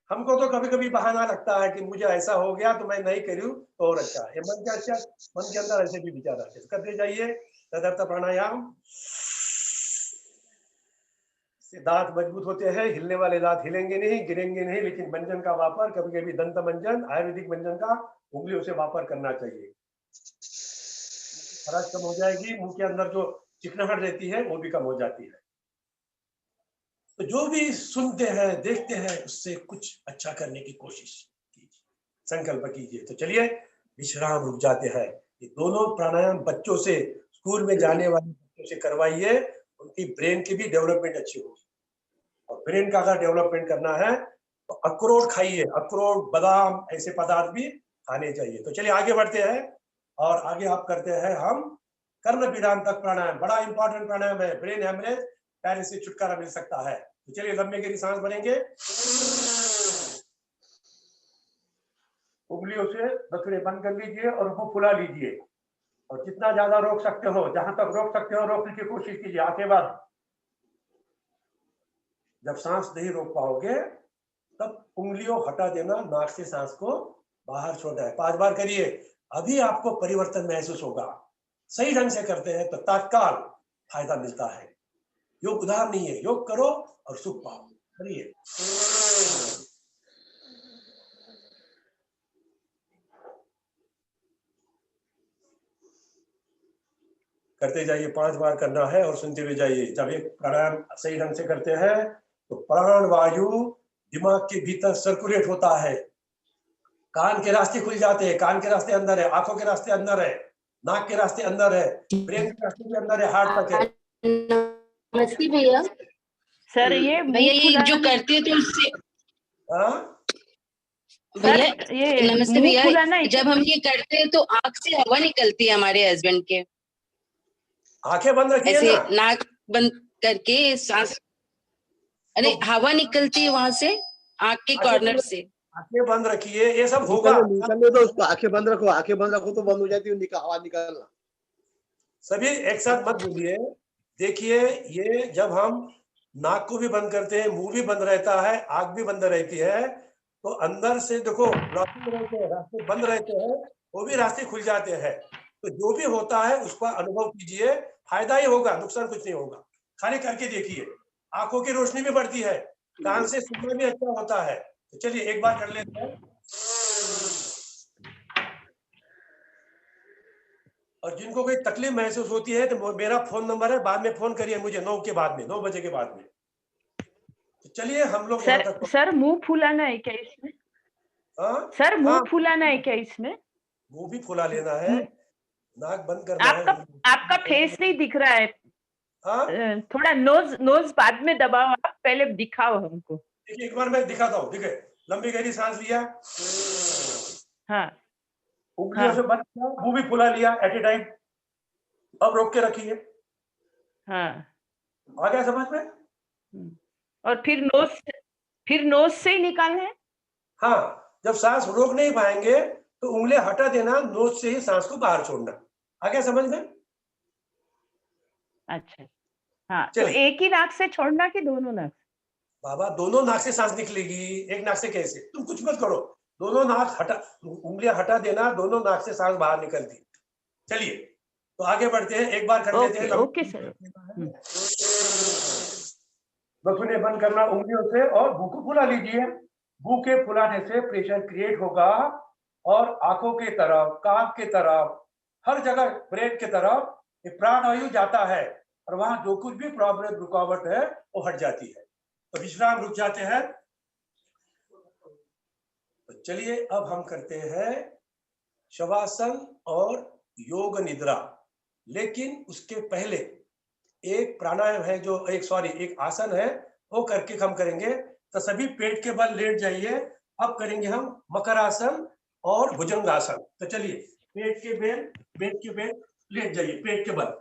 हमको तो कभी कभी बहाना लगता है कि मुझे ऐसा हो गया तो मैं नहीं करूं तो और अच्छा है। मन के अच्छा, मन के अंदर ऐसे भी विचार आते हैं। करते जाइए तदर्थ प्राणायाम से दांत मजबूत होते हैं। हिलने वाले दांत हिलेंगे नहीं, गिरेंगे नहीं, लेकिन व्यंजन का वापर, कभी कभी दंत मंजन, आयुर्वेदिक व्यंजन का उंगलियों से वापर करना चाहिए। खराश कम हो जाएगी, मुंह के अंदर जो चिकनाहट रहती है वो भी कम हो जाती है। तो जो भी सुनते हैं देखते हैं उससे कुछ अच्छा करने की कोशिश कीजिए, संकल्प कीजिए। तो चलिए विश्राम रुक जाते हैं। ये दोनों प्राणायाम बच्चों से, स्कूल में जाने वाले बच्चों से करवाइए, उनकी ब्रेन की भी डेवलपमेंट अच्छी होगी और ब्रेन का अगर डेवलपमेंट करना है तो अखरोट खाइए, अखरोट, बादाम ऐसे पदार्थ भी खाने चाहिए। तो चलिए आगे बढ़ते हैं और आगे आप करते हैं हम कर्ण विधान तक प्राणायाम। बड़ा इंपॉर्टेंट प्राणायाम है, ब्रेन हेमरेज पहले से छुटकारा मिल सकता है। तो चलिए लंबे गहरी सांस भरेंगे, उंगलियों से दसरे बंद कर लीजिए और उसको फुला लीजिए और जितना ज्यादा रोक सकते हो, जहां तक रोक सकते हो रोकने की कोशिश कीजिए। आंखें बंद। जब सांस नहीं रोक पाओगे तब उंगलियों हटा देना, नाक से सांस को बाहर छोड़ना है। 5 बार करिए, अभी आपको परिवर्तन महसूस होगा। सही ढंग से करते हैं तो तत्काल फायदा मिलता है। योग उधार नहीं है, योग करो और सुख पाओ। करिए। करते जाइए, 5 बार करना है और सुनते हुए जाइए। जब एक प्राणायाम सही ढंग से करते हैं तो प्राण वायु दिमाग के भीतर सर्कुलेट होता है, कान के रास्ते खुल जाते हैं, कान के रास्ते अंदर है, आंखों के रास्ते अंदर है, नाक के रास्ते अंदर है, ब्रेन के रास्ते भी अंदर है, हार्ट तक है। नमस्ते भैया। सर ये भैया ये जो करते हैं तो उससे हाँ? भैया ये नमस्ते मुंह भैया, फुलाना है जब हम ये करते हैं तो आँख से हवा निकलती है हमारे हस्बैंड के, आंखें बंद रखिए ऐसे ना। नाक बंद करके सांस, अरे हवा निकलती है वहां से आँख के कॉर्नर से। आंखें बंद रखिए, ये सब होगा। निकलने दो उसको, आंखें बंद रखो, आंखें बंद रखो तो बंद हो जाती है हवा निकालना। सभी एक साथ मत बोलिए। देखिए, ये जब हम नाक को भी बंद करते हैं, मुंह भी बंद रहता है, आंख भी बंद रहती है, तो अंदर से देखो ब्लॉकिंग रहते हैं, रास्ते बंद रहते हैं, वो भी रास्ते खुल जाते हैं। तो जो भी होता है उसका अनुभव कीजिए, फायदा ही होगा, नुकसान कुछ नहीं होगा। खाली करके देखिए, आंखों की रोशनी भी बढ़ती है, कान से सुनना भी अच्छा होता है। तो चलिए एक बार कर लेते हैं। और जिनको कोई तकलीफ महसूस होती है तो मेरा फोन नंबर है, बाद में फोन करिए मुझे 9 के बाद में, 9 बजे के बाद में। तो चलिए हम लोग यहाँ तक। सर मुंह फुलाना है क्या इसमें? हाँ? सर मुंह हाँ, फुलाना है क्या इसमें? मुंह भी फुला लेना है, नाक बंद करना है। आपका फेस नहीं दिख रहा है। हाँ? थोड़ा नोज बाद में दबाओ, आप पहले दिखाओ हमको। देखिए एक बार मैं दिखाता हूँ। ठीक है, लंबी गहरी सांस लिया, हाँ, उंगलियों से बंद किया, मुंह भी फुला लिया एट ए टाइम। अब रोक के रखिए। हाँ। आ गया समझ में? और फिर नोज से ही निकालना है। हाँ, जब सांस रोक नहीं पाएंगे तो उंगलियां हटा देना, नोज से ही सांस को बाहर छोड़ना। आ गया समझ में? अच्छा, हाँ। तो चलिए। एक ही नाक से छोड़ना कि दोनों नाक? बाबा दोनों नाक से सांस निकलेगी, एक नाक से कैसे? तुम कुछ मत करो, दोनों नाक हटा, उंगलियां हटा देना, दोनों नाक से सांस बाहर निकलती। चलिए तो आगे बढ़ते हैं, एक बार कर लेते हैं। Okay sir. बसुने बंद करना उंगलियों से और मुंह को फुला लीजिए। मुंह के फुलाने से प्रेशर क्रिएट होगा और आंखों के तरफ, कान के तरफ, हर जगह ब्रेन के तरफ प्राणवायु जाता है और वहां जो कुछ भी प्रॉब्लम, रुकावट है वो हट जाती है। तो विश्राम रुक जाते हैं। तो चलिए अब हम करते हैं शवासन और योग निद्रा। लेकिन उसके पहले एक प्राणायाम है, जो एक आसन है, वो करके हम करेंगे। तो सभी पेट के बल लेट जाइए। अब करेंगे हम मकरासन और भुजंगासन। तो चलिए पेट के बल लेट जाइए, पेट के बल,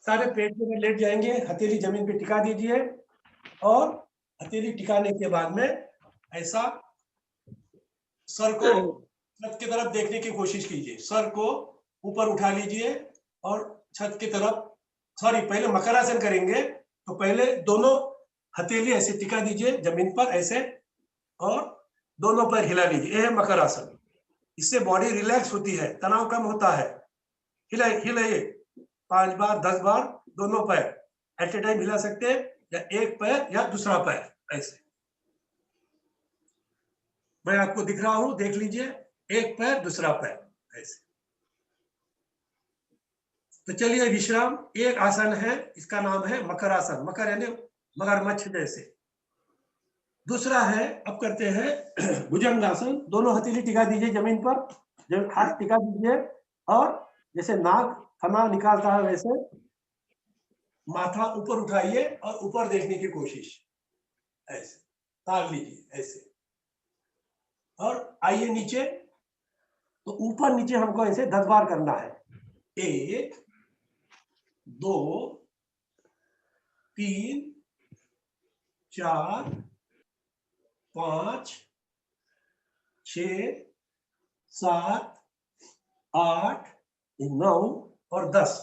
सारे पेट के बल लेट जाएंगे। हथेली जमीन पे टिका दीजिए और हथेली टिकाने के बाद में ऐसा सर को छत की तरफ देखने की कोशिश कीजिए। सर को ऊपर उठा लीजिए और छत की तरफ, पहले मकरासन करेंगे तो पहले दोनों हथेली ऐसे टिका दीजिए जमीन पर ऐसे और दोनों पैर हिला लीजिए। यह है मकरासन। इससे बॉडी रिलैक्स होती है, तनाव कम होता है। हिलाइए 5 बार 10 बार, दोनों पैर एट ए टाइम हिला सकते हैं, या एक पैर या दूसरा पैर ऐसे। मैं आपको दिख रहा हूं, देख लीजिए, एक पैर दूसरा पैर ऐसे। तो चलिए विश्राम। एक आसन है, इसका नाम है मकरासन। मकर यानी मगरमच्छ जैसे। दूसरा है, अब करते हैं भुजंगासन। दोनों हथेली टिका दीजिए जमीन पर, जब हाथ टिका दीजिए और जैसे नाक खाना निकालता है वैसे माथा ऊपर उठाइए और ऊपर देखने की कोशिश, ऐसे ताक लीजिए ऐसे, और आइए नीचे। तो ऊपर नीचे हमको ऐसे 10 बार करना है। 1 2 3 4 5 6 7 8 9 और 10।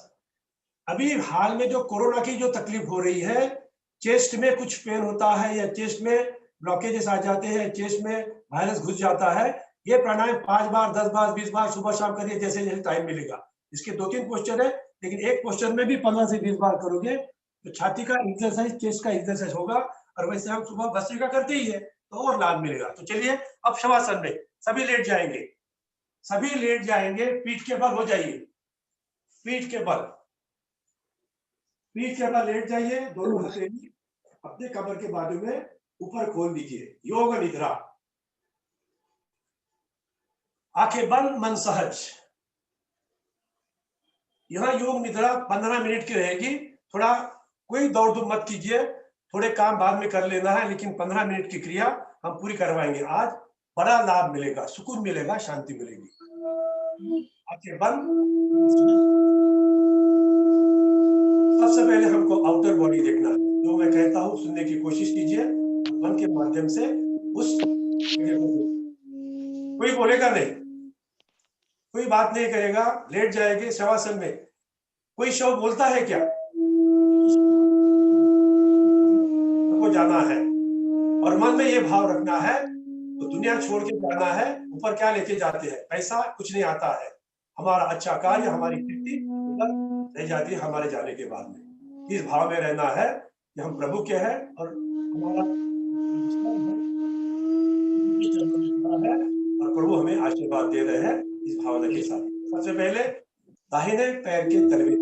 अभी हाल में जो कोरोना की जो तकलीफ हो रही है, चेस्ट में कुछ पेन होता है या चेस्ट में ब्लॉकेजेस आ जाते हैं, चेस्ट में वायरस घुस जाता है, ये प्राणायाम 5 बार 10 बार 20 बार सुबह शाम करिए, जैसे जैसे टाइम मिलेगा। इसके 2-3 पोस्चर है, लेकिन एक पोस्चर में भी 15 से 20 बार करोगे तो छाती का एक्सरसाइज, चेस्ट का एक्सरसाइज होगा। और वैसे हम सुबह भस्त्रिका करते ही है तो और लाभ मिलेगा। तो चलिए अब शवासन में सभी लेट जाएंगे, सभी लेट जाएंगे, पीठ के बल हो जाइए, पीठ के बल, पीठ के बल लेट जाइए, दोनों हथेली अपने कमर के बाजू में ऊपर खोल दीजिए। योग निद्रा, आंखें बंद, मन सहज। यहाँ योग निद्रा 15 मिनट की रहेगी। थोड़ा कोई दौड़ धूप मत कीजिए, थोड़े काम बाद में कर लेना है, लेकिन 15 मिनट की क्रिया हम पूरी करवाएंगे आज। बड़ा लाभ मिलेगा, सुकून मिलेगा, शांति मिलेगी। आंखें बंद। सबसे पहले हमको आउटर बॉडी देखना है। जो मैं कहता हूँ सुनने की कोशिश कीजिए, मन के माध्यम से उस कोई बोलेगा नहीं, कोई बात नहीं करेगा, लेट जाएंगे शवासन में। कोई शव बोलता है क्या? को जाना है और मन में ये भाव रखना है, तो दुनिया छोड़ के जाना है। ऊपर क्या लेके जाते हैं? पैसा कुछ नहीं आता है, हमारा अच्छा कार्य, हमारी कीर्ति रह जाती है हमारे जाने के बाद में। इस भाव में रहना है कि हम प्रभु के हैं और हमारा है और प्रभु हमें आशीर्वाद दे रहे हैं इस भावना के साथ। सबसे पहले दाहिने पैर के तलवे,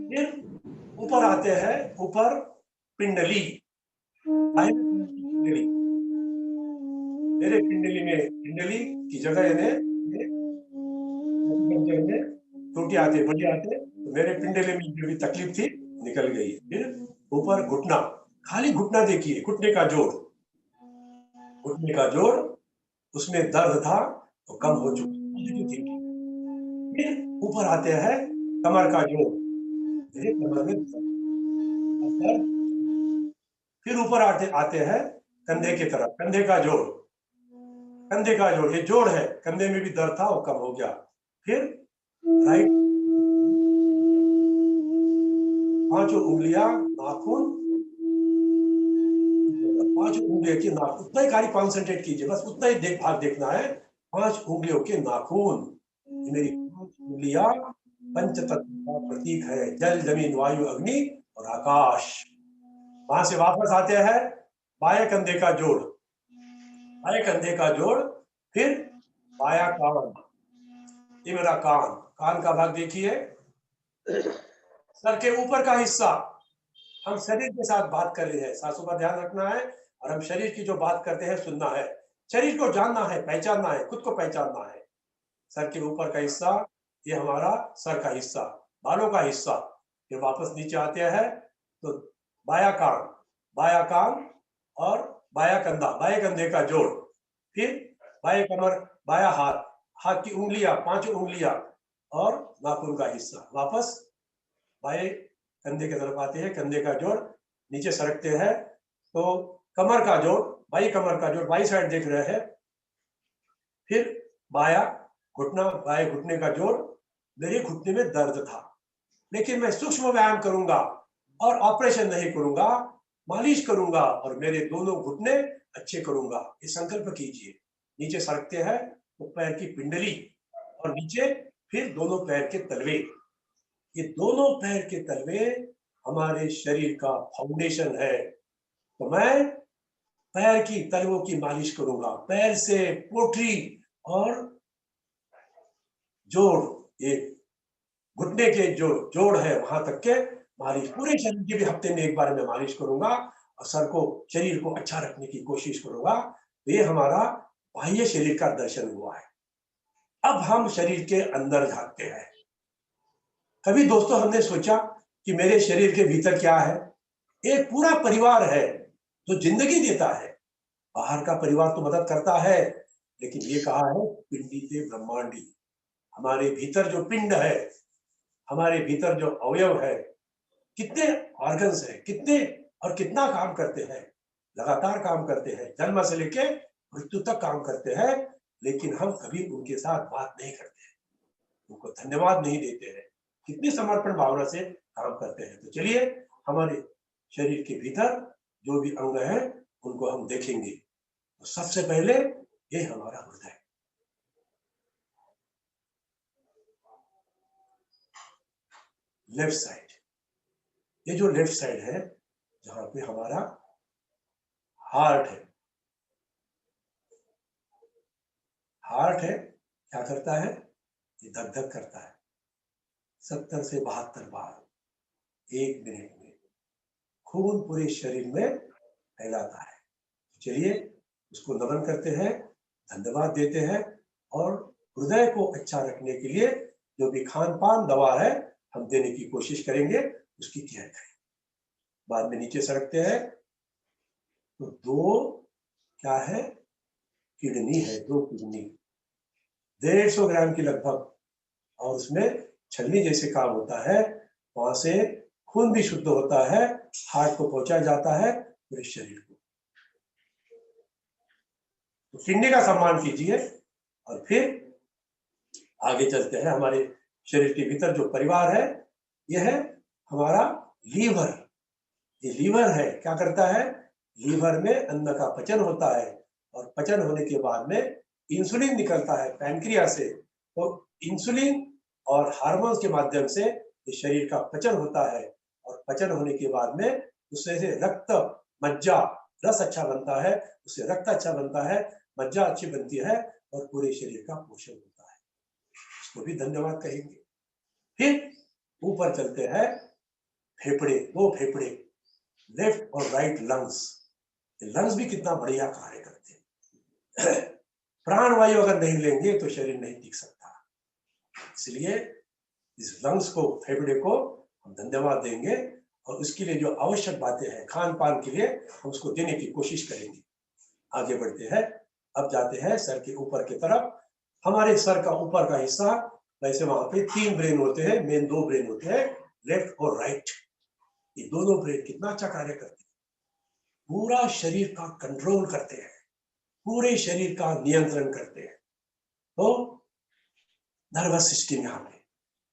फिर ऊपर आते हैं, ऊपर पिंडली, पिंडली, मेरे पिंडली में, पिंडली की जगह छोटी आते बड़ी आते, तो मेरे पिंडली में जो भी तकलीफ थी निकल गई। फिर ऊपर घुटना, खाली घुटना देखिए, घुटने का जोड़, घुटने का जोड़, उसमें दर्द था तो कम हो चुका। फिर ऊपर आते हैं कमर का जोड़, कमर में दर्द। फिर ऊपर आते हैं कंधे की तरफ, कंधे का जोड़, कंधे का जोड़, ये जोड़ है, कंधे में भी दर्द था वो कम हो गया। फिर राइट, 5 उंगलियां नाखून, 5 उंगलियों के नाखून, उतना ही खाली कॉन्सेंट्रेट कीजिए, बस उतना ही भाग देखना है। 5 उंगलियों के नाखून, मेरी 5 उंगलियां पंचतत्व का प्रतीक है, जल जमीन वायु अग्नि और आकाश। वहां से वापस आते हैं बाएं कंधे का जोड़, बाएं कंधे का जोड़, फिर बाया कान, ये मेरा कान, कान का भाग देखिए, सर के ऊपर का हिस्सा। हम शरीर के साथ बात कर रहे हैं, सांसों का ध्यान रखना है और हम शरीर की जो बात करते हैं सुनना है, शरीर को जानना है, पहचानना है, खुद को पहचानना है। सर के ऊपर का हिस्सा, ये हमारा सर का हिस्सा, बालों का हिस्सा। फिर वापस नीचे आते हैं तो बाया कान और बाया कंधा, बाएं कंधे का जोड़, फिर बाएं कमर, बाया हाथ, हाथ की उंगलियां, 5 उंगलियां और नाखून का हिस्सा। वापस बाएं कंधे की तरफ आते हैं, कंधे का जोड़, नीचे सरकते हैं तो कमर का जोड़, बाई कमर का जोड़, बाई साइड देख रहे हैं। फिर बाया घुटना, बाएं घुटने का जोड़। मेरे घुटने में दर्द था, लेकिन मैं सूक्ष्म व्यायाम करूंगा और ऑपरेशन नहीं करूंगा, मालिश करूंगा और मेरे दोनों घुटने अच्छे करूंगा, ये संकल्प कीजिए। नीचे सरकते हैं तो पैर की पिंडली और नीचे फिर दोनों पैर के तलवे। ये दोनों पैर के तलवे हमारे शरीर का फाउंडेशन है। तो मैं पैर की तलवों की मालिश करूंगा, पैर से पोटरी और जोड़, ये घुटने के जो जोड़ है वहां तक के मालिश, पूरे शरीर की भी हफ्ते में एक बार मैं मालिश करूंगा और सर को, शरीर को अच्छा रखने की कोशिश करूंगा। ये हमारा बाह्य शरीर का दर्शन हुआ है। अब हम शरीर के अंदर झांकते हैं। कभी दोस्तों हमने सोचा कि मेरे शरीर के भीतर क्या है? एक पूरा परिवार है जो जिंदगी देता है। बाहर का परिवार तो मदद करता है, लेकिन ये कहा है पिंडी ते ब्रह्मांडी। हमारे भीतर जो पिंड है, हमारे भीतर जो अवयव है, कितने ऑर्गन्स है, कितने और कितना काम करते हैं, लगातार काम करते हैं, जन्म से लेके मृत्यु तक काम करते हैं, लेकिन हम कभी उनके साथ बात नहीं करते हैं, उनको धन्यवाद नहीं देते हैं, कितनी समर्पण भावना से काम करते हैं। तो चलिए हमारे शरीर के भीतर जो भी अंग है उनको हम देखेंगे। तो सबसे पहले ये हमारा हृदय, लेफ्ट साइड। ये जो लेफ्ट साइड है जहां पे हमारा हार्ट है, हार्ट है क्या करता है? ये धक धक करता है 70 से 72 बार 1 मिनट में। खून पूरे शरीर में फैलाता है। चलिए उसको नमन करते हैं, धन्यवाद देते हैं, और हृदय को अच्छा रखने के लिए जो भी खान पान दवा है हम देने की कोशिश करेंगे, उसकी केयर करें। बाद में नीचे सड़कते हैं तो 2 क्या है? किडनी है, 2 किडनी 150 ग्राम की लगभग, और उसमें छलनी जैसे काम होता है। वहां से खून भी शुद्ध होता है, हार्ट को पहुंचा जाता है, पूरे शरीर को। तो किडनी का सम्मान कीजिए और फिर आगे चलते हैं। हमारे शरीर के भीतर जो परिवार है, यह है हमारा लीवर। ये लीवर है, क्या करता है? लीवर में अन्न का पचन होता है, और पचन होने के बाद में इंसुलिन निकलता है पैनक्रियास से। तो इंसुलिन और हार्मोन्स के माध्यम से ये शरीर का पचन होता है, और पचन होने के बाद में उससे से रक्त, मज्जा, रस अच्छा बनता है, उससे रक्त अच्छा बनता है, मज्जा अच्छी बनती है, और पूरे शरीर का पोषण होता है। इसको भी धन्यवाद कहेंगे। फिर ऊपर चलते हैं, फेफड़े, 2 फेफड़े, लेफ्ट और राइट लंग्स। लंग्स भी कितना बढ़िया कार्य करते हैं। प्राणवायु अगर नहीं लेंगे तो शरीर नहीं टिक सकता, इसलिए इस लंग्स को, फेफड़े को हम धन्यवाद देंगे, और उसके लिए जो आवश्यक बातें हैं खान पान के लिए, हम उसको देने की कोशिश करेंगे। आगे बढ़ते हैं, अब जाते हैं सर के ऊपर की तरफ। हमारे सर का ऊपर का हिस्सा, वैसे वहां पे 3 ब्रेन होते हैं, मेन 2 ब्रेन होते हैं, लेफ्ट और राइट। ये दोनों ब्रेन कितना अच्छा कार्य करते हैं, पूरा शरीर का कंट्रोल करते हैं, पूरे शरीर का नियंत्रण करते हैं। तो नर्वस सिस्टम, यहाँ पे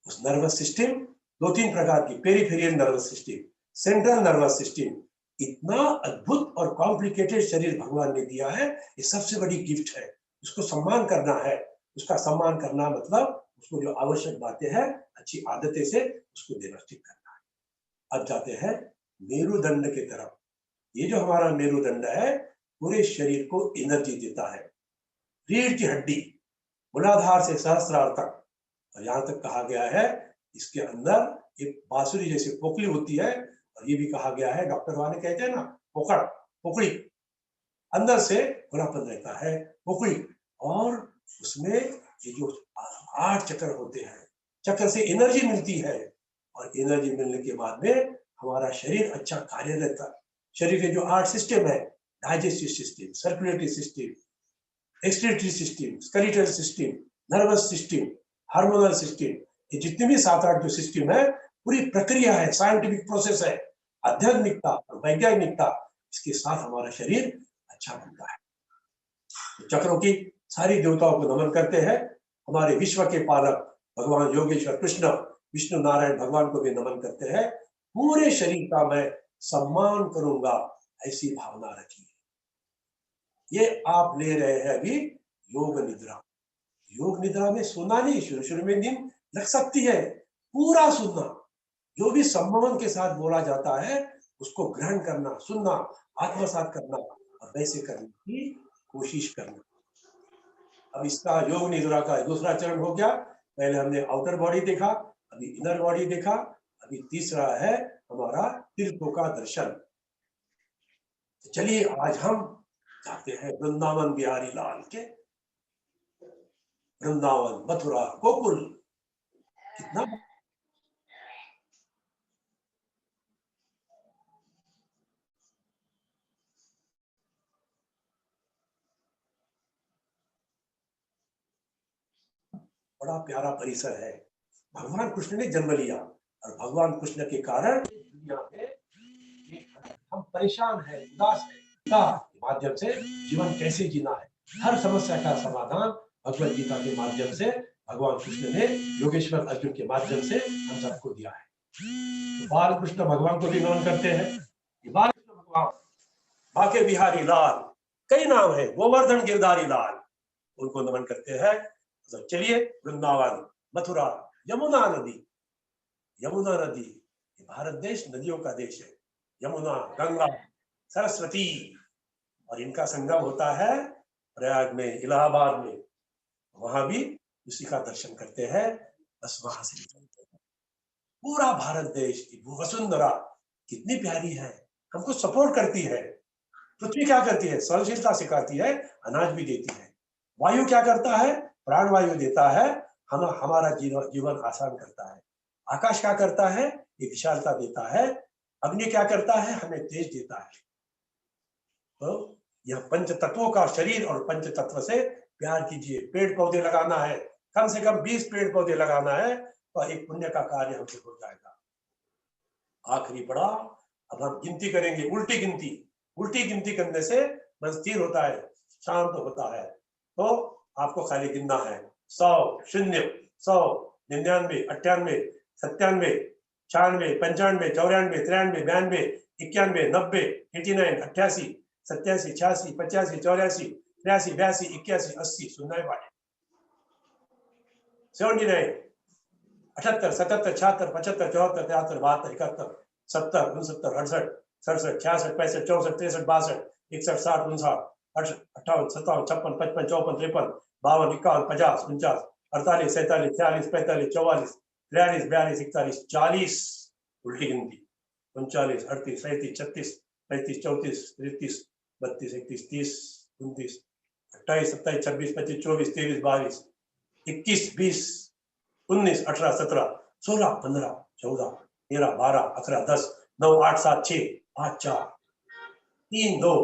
उस नर्वस सिस्टम 2-3 प्रकार की, peripheral nervous system, central nervous system. इतना अद्भुत और कॉम्प्लिकेटेड शरीर भगवान ने दिया है, ये सबसे बड़ी गिफ्ट है। उसको सम्मान करना है। उसका सम्मान करना मतलब उसको जो आवश्यक बातें हैं, अच्छी आदतें से उसको देना ठीक करना है। अब जाते हैं मेरुदंड की तरफ। ये जो हमारा मेरुदंड है, पूरे शरीर को एनर्जी देता है। रीढ़ की हड्डी, मूलाधार से सहस्रार तक, और यहाँ तक कहा गया है इसके अंदर एक बांसुरी जैसी पोकली होती है, और ये भी कहा गया है, डॉक्टर वाले कहते हैं ना, पोकड़ी, अंदर से खुलापन रहता है पोकड़ी, और उसमें ये जो 8 चक्र होते हैं, चक्र से एनर्जी मिलती है, और एनर्जी मिलने के बाद में हमारा शरीर अच्छा कार्य रहता है। शरीर के जो 8 सिस्टम है, digestive system, circulatory system, excretory system, skeletal system, nervous system, hormonal system, ये जितने भी 7-8 जो सिस्टम है, पूरी प्रक्रिया है, साइंटिफिक प्रोसेस है, आध्यात्मिकता और वैज्ञानिकता, इसके साथ हमारा शरीर अच्छा बनता है। तो चक्रों की सारी देवताओं को नमन करते हैं। हमारे विश्व के पालक भगवान योगेश्वर कृष्ण, विष्णु नारायण भगवान को भी नमन करते हैं। पूरे शरीर का मैं सम्मान करूंगा, ऐसी भावना रखिए। ये आप ले रहे हैं अभी योग निद्रा। योग निद्रा में सोना नहीं, शुरू में नींद लग सकती है, पूरा सुनना, जो भी सम्मान के साथ बोला जाता है उसको ग्रहण करना, सुनना, आत्मसात करना, और वैसे करने की कोशिश करना। अब इसका योग निद्रा का दूसरा चरण हो गया। पहले हमने आउटर बॉडी देखा, अभी इनर बॉडी देखा, अभी तीसरा है हमारा तीर्थों का दर्शन। तो चलिए आज हम जाते हैं वृंदावन बिहारी लाल के वृंदावन, मथुरा, गोकुल, कितना बड़ा प्यारा परिसर है। भगवान कृष्ण ने जन्म लिया और भगवान कृष्ण के कारण दुनिया में हम परेशान हैं, उदास हैं, के माध्यम से जीवन कैसे जीना है, हर समस्या का समाधान भगवद गीता के माध्यम से भगवान कृष्ण ने योगेश्वर अर्जुन के माध्यम से हम सबको दिया है। तो बाल कृष्ण भगवान को भी नमन करते हैं। बाल कृष्ण भगवान, बाके बिहारी लाल, कई नाम है, गोवर्धन गिरधारी लाल, उनको नमन करते हैं। तो चलिए, वृंदावन, मथुरा, यमुना नदी, यमुना नदी, भारत देश नदियों का देश है। यमुना, गंगा, सरस्वती, और इनका संगम होता है प्रयाग में, इलाहाबाद में। वहां भी उसी का दर्शन करते हैं, बस वहां से निकलते हैं। पूरा भारत देश की वसुंधरा कितनी प्यारी है, हमको सपोर्ट करती है। पृथ्वी क्या करती है? सहनशीलता सिखाती है, अनाज भी देती है। वायु क्या करता है? प्राणवायु देता है, हमारा जीवन आसान करता है। आकाश क्या करता है? ये विशालता देता है। अग्नि क्या करता है? हमें तेज देता है। तो यह पंच तत्वों का शरीर, और पंच तत्व से प्यार कीजिए। पेड़ पौधे लगाना है, कम से कम 20 पेड़ पौधे लगाना है, तो एक पुण्य का कार्य हमसे हो जाएगा। आखिरी पड़ा, अब हम गिनती करेंगे, उल्टी गिनती। उल्टी गिनती करने से मन स्थिर होता है, शांत होता है। तो आपको खाली गिनना है 100, 0, 100, 99, 98, 97, 96, 95, 94, 93, 92, 91, 90, 89, 88, 87, 86, 85, 84, 83, 82, 81, 80, सुनना है पाठ। 79, 78, 77, 76, 75, 74, 73, 72, 71, 70, 69, 68, 67, 66, 65, 64, 63, 62, 61, 60, 59, 58, 57, 56, 55, 54, 53, 52, 51, 50, 49, 48, 47, 46, 45, 44, 43, 42, 41, 40, उल्टी गिनती। 39, 38, 37, 36, 35, 34, 33, 32, 31, 30, 29, 28, 27, 26, 25, 24, 23, 22, 21, 20, 19, 18, 17, 16, 15, 14, 13, 12, 11, 10, 9, 8, 7, 6, 5, 4, 3, 2,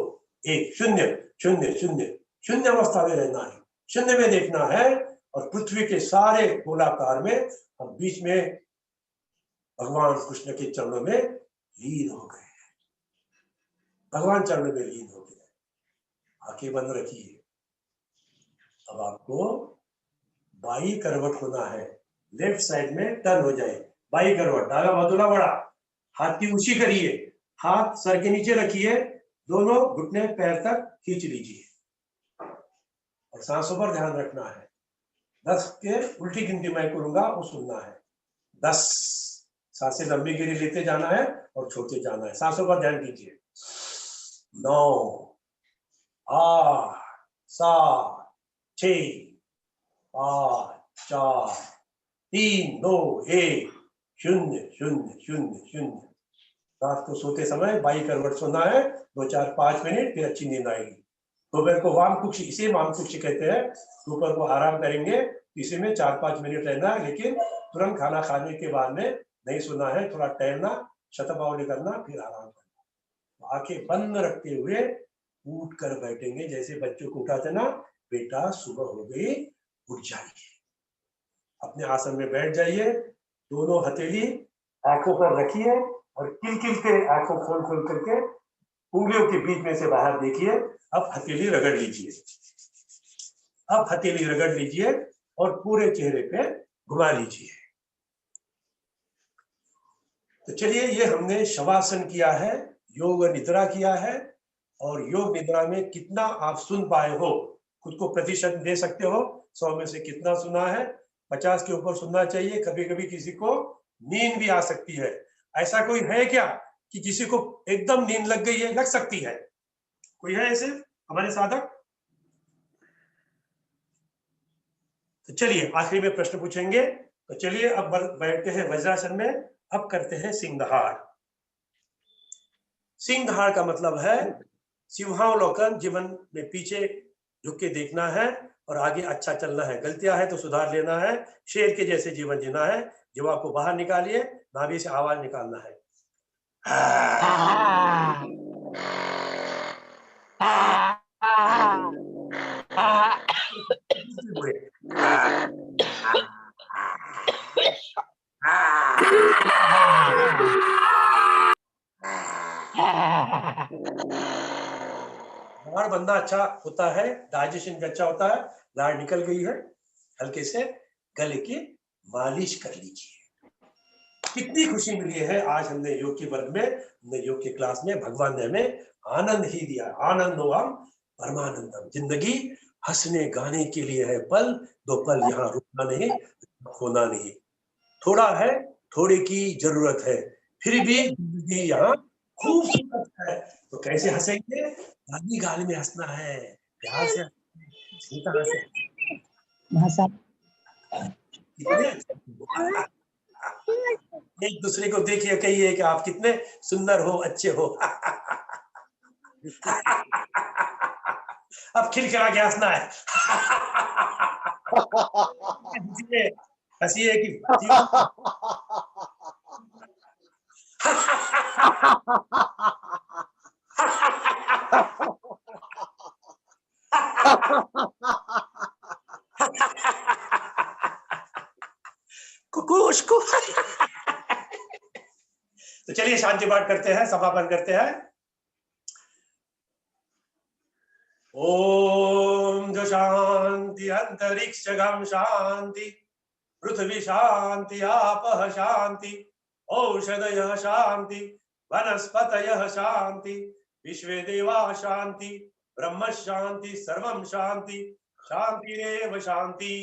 1, 0, 0, 0, शून्य अवस्था में रहना है, शून्य में देखना है। और पृथ्वी के सारे गोलाकार में हम बीच में भगवान कृष्ण के चरणों में लीन हो गए, भगवान चरणों में लीन हो गए। आंखें बंद रखिए। अब आपको बाई करवट होना है, लेफ्ट साइड में टर्न हो जाए, बाई करवट, डाला बदुला बड़ा, हाथ की ऊंची करिए, हाथ सर के नीचे रखिए, दोनों घुटने पैर तक खींच लीजिए, और सांसों पर ध्यान रखना है। 10 के उल्टी गिनती मैं करूंगा, वो सुनना है। 10 सांसें लंबी गिरी लेते जाना है और छोड़ते जाना है। सांसों पर ध्यान कीजिए। 9, 8, 7, 6, 5, 4, 3, 2, 1, 0, 0, 0, 0। रात को सोते समय बाई करवट सोना है, 2, 4, 5 मिनट, फिर अच्छी नींद आएगी। दोपहर को वाम कुक्षी, इसे वाम कुक्षी कहते हैं। दोपहर को आराम करेंगे, इसी में 4-5 मिनट रहना है, लेकिन तुरंत खाना खाने के बाद में नहीं सोना है, थोड़ा टहलना, शतपावली करना, फिर आराम करना। आंखें बंद रखते हुए उठ कर बैठेंगे, जैसे बच्चों को उठाते ना, बेटा सुबह हो गई, उठ जाइए। अपने आसन में बैठ जाइए, दोनों हथेली आंखों पर रखिए और किलकिल के आंखों खोल खोल करके उंगलियों के बीच में से बाहर देखिए। अब हथेली रगड़ लीजिए, अब हथेली रगड़ लीजिए और पूरे चेहरे पे घुमा लीजिए। तो चलिए, ये हमने शवासन किया है, योग निद्रा किया है। और योग निद्रा में कितना आप सुन पाए हो, खुद को प्रतिशत दे सकते हो। 100 में से कितना सुना है? 50 के ऊपर सुनना चाहिए। कभी कभी किसी को नींद भी आ सकती है। ऐसा कोई है क्या कि किसी को एकदम नींद लग गई है? लग सकती है। कोई है ऐसे हमारे साधक? तो चलिए, आखिरी में प्रश्न पूछेंगे। तो चलिए, अब बैठते हैं वज्रासन में। अब करते हैं सिंहहार। सिंहहार का मतलब है सिंहावलोकन, जीवन में पीछे झुक के देखना है और आगे अच्छा चलना है। गलतियां है तो सुधार लेना है, शेर के जैसे जीवन जीना है। जीवा को बाहर निकालिए, नाभि से आवाज निकालना है। लाड़ बनना अच्छा होता है, डाइजेशन भी अच्छा होता है। लाड़ निकल गई है, हल्के से गले की मालिश कर लीजिए। कितनी खुशी मिली है आज हमने योग के वर्ग में, हमने योग की क्लास में भगवान ने हमें आनंद ही दिया। आनंदोहम परमानंदम। जिंदगी हंसने गाने के लिए है पल, दो पल यहाँ रुकना नहीं, खोना नहीं। थोड़ा है, थोड़े की जरूरत है, फिर भी जिंदगी यहाँ खूबसूरत है। तो कैसे हंसेंगे? गाली गाली में हंसना है, प्यार से सीधा हंसे। कितने एक दूसरे को देखिए, कहिए कि आप कितने सुंदर हो, अच्छे हो। अब खिलखिला के हंसना है। हंसिए कि कुकुश को। तो चलिए शांति पाठ करते हैं, समापन करते हैं। ओम जो शांति अंतरिक्षगम शांति, पृथ्वी शांति, आपः शांति, औषधयः शांति, वनस्पतयः शांति, विश्वे देवा शांति, ब्रह्म शांति, सर्वं शांति, शांतिरेव शांति,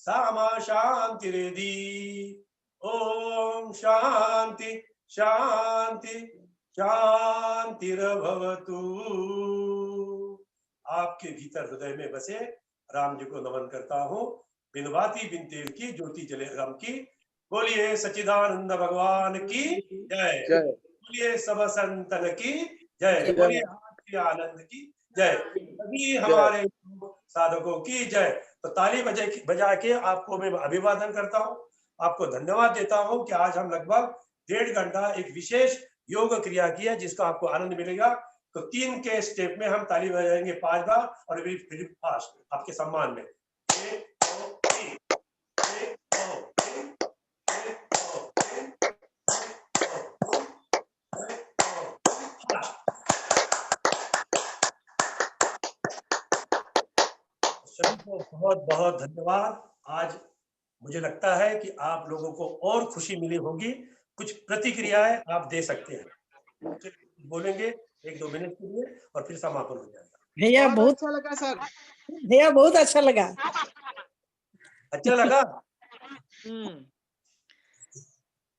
सामा शांतिरेधि। ओम शांति शांति शांतिरभवतु। आपके भीतर हृदय में बसे राम जी को नमन करता हूँ। बिन बाती बिन तेल की ज्योति जले राम की। बोलिए सच्चिदानंद भगवान की जय। बोलिए सब संतन की जय। बोलिए आनंद की जय। सभी हमारे साधकों की जय। तो ताली बजा के आपको मैं अभिवादन करता हूँ, आपको धन्यवाद देता हूँ कि आज हम लगभग 1.5 घंटा एक विशेष योग क्रिया की है, जिसका आपको आनंद मिलेगा। तो 3 के स्टेप में हम ताली बजाएंगे 5 बार और फिर फास्ट आपके सम्मान में। 1 2 3, 1 2 3, 1 2 3, 1 2 3, सभी को बहुत बहुत धन्यवाद। आज मुझे लगता है कि आप लोगों को और खुशी मिली होगी। कुछ प्रतिक्रियाएं आप दे सकते हैं, बोलेंगे 1-2 मिनट के लिए और फिर समापन हो जाएगा। भैया बहुत अच्छा लगा सर, भैया बहुत अच्छा लगा। अच्छा लगा?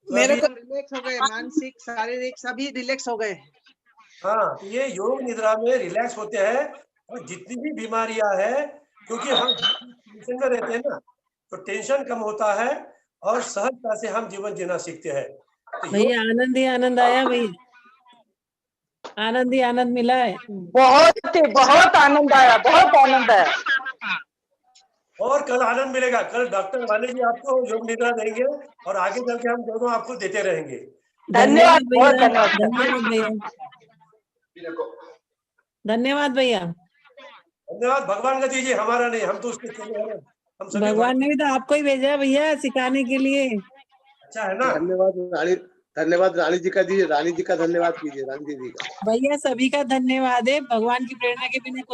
मेरे को रिलैक्स हो गए, मानसिक शारीरिक सभी रिलैक्स हो गए। हाँ, तो ये योग निद्रा में रिलैक्स होते हैं और जितनी भी बीमारियां हैं, क्योंकि हम टेंशन में रहते हैं ना, तो टेंशन कम होता है और सहजता से हम जीवन जीना सीखते हैं। तो भैया आनंद ही आनंद आया भैया, आनंद ही आनंद मिला है। बहुत आनंद आया, बहुत आनंद आया। और कल आनंद मिलेगा। कल डॉक्टर वाले जी आपको योग निद्रा देंगे और आगे चल के हम दोनों आपको देते रहेंगे। धन्यवाद, बहुत धन्यवाद। धन्यवाद भैया, धन्यवाद भैया। धन्यवाद भगवान का दीजिए, हमारा नहीं, हम तो उसके चले हैं। हम सभी भगवान ने भी तो आपको ही भेजा है भैया सिखाने के लिए। अच्छा है ना। धन्यवाद रानी जी का दीजिए, रानी जी का धन्यवाद कीजिए, रानी जी का। भैया सभी का धन्यवाद है, भगवान की प्रेरणा के बिना कुछ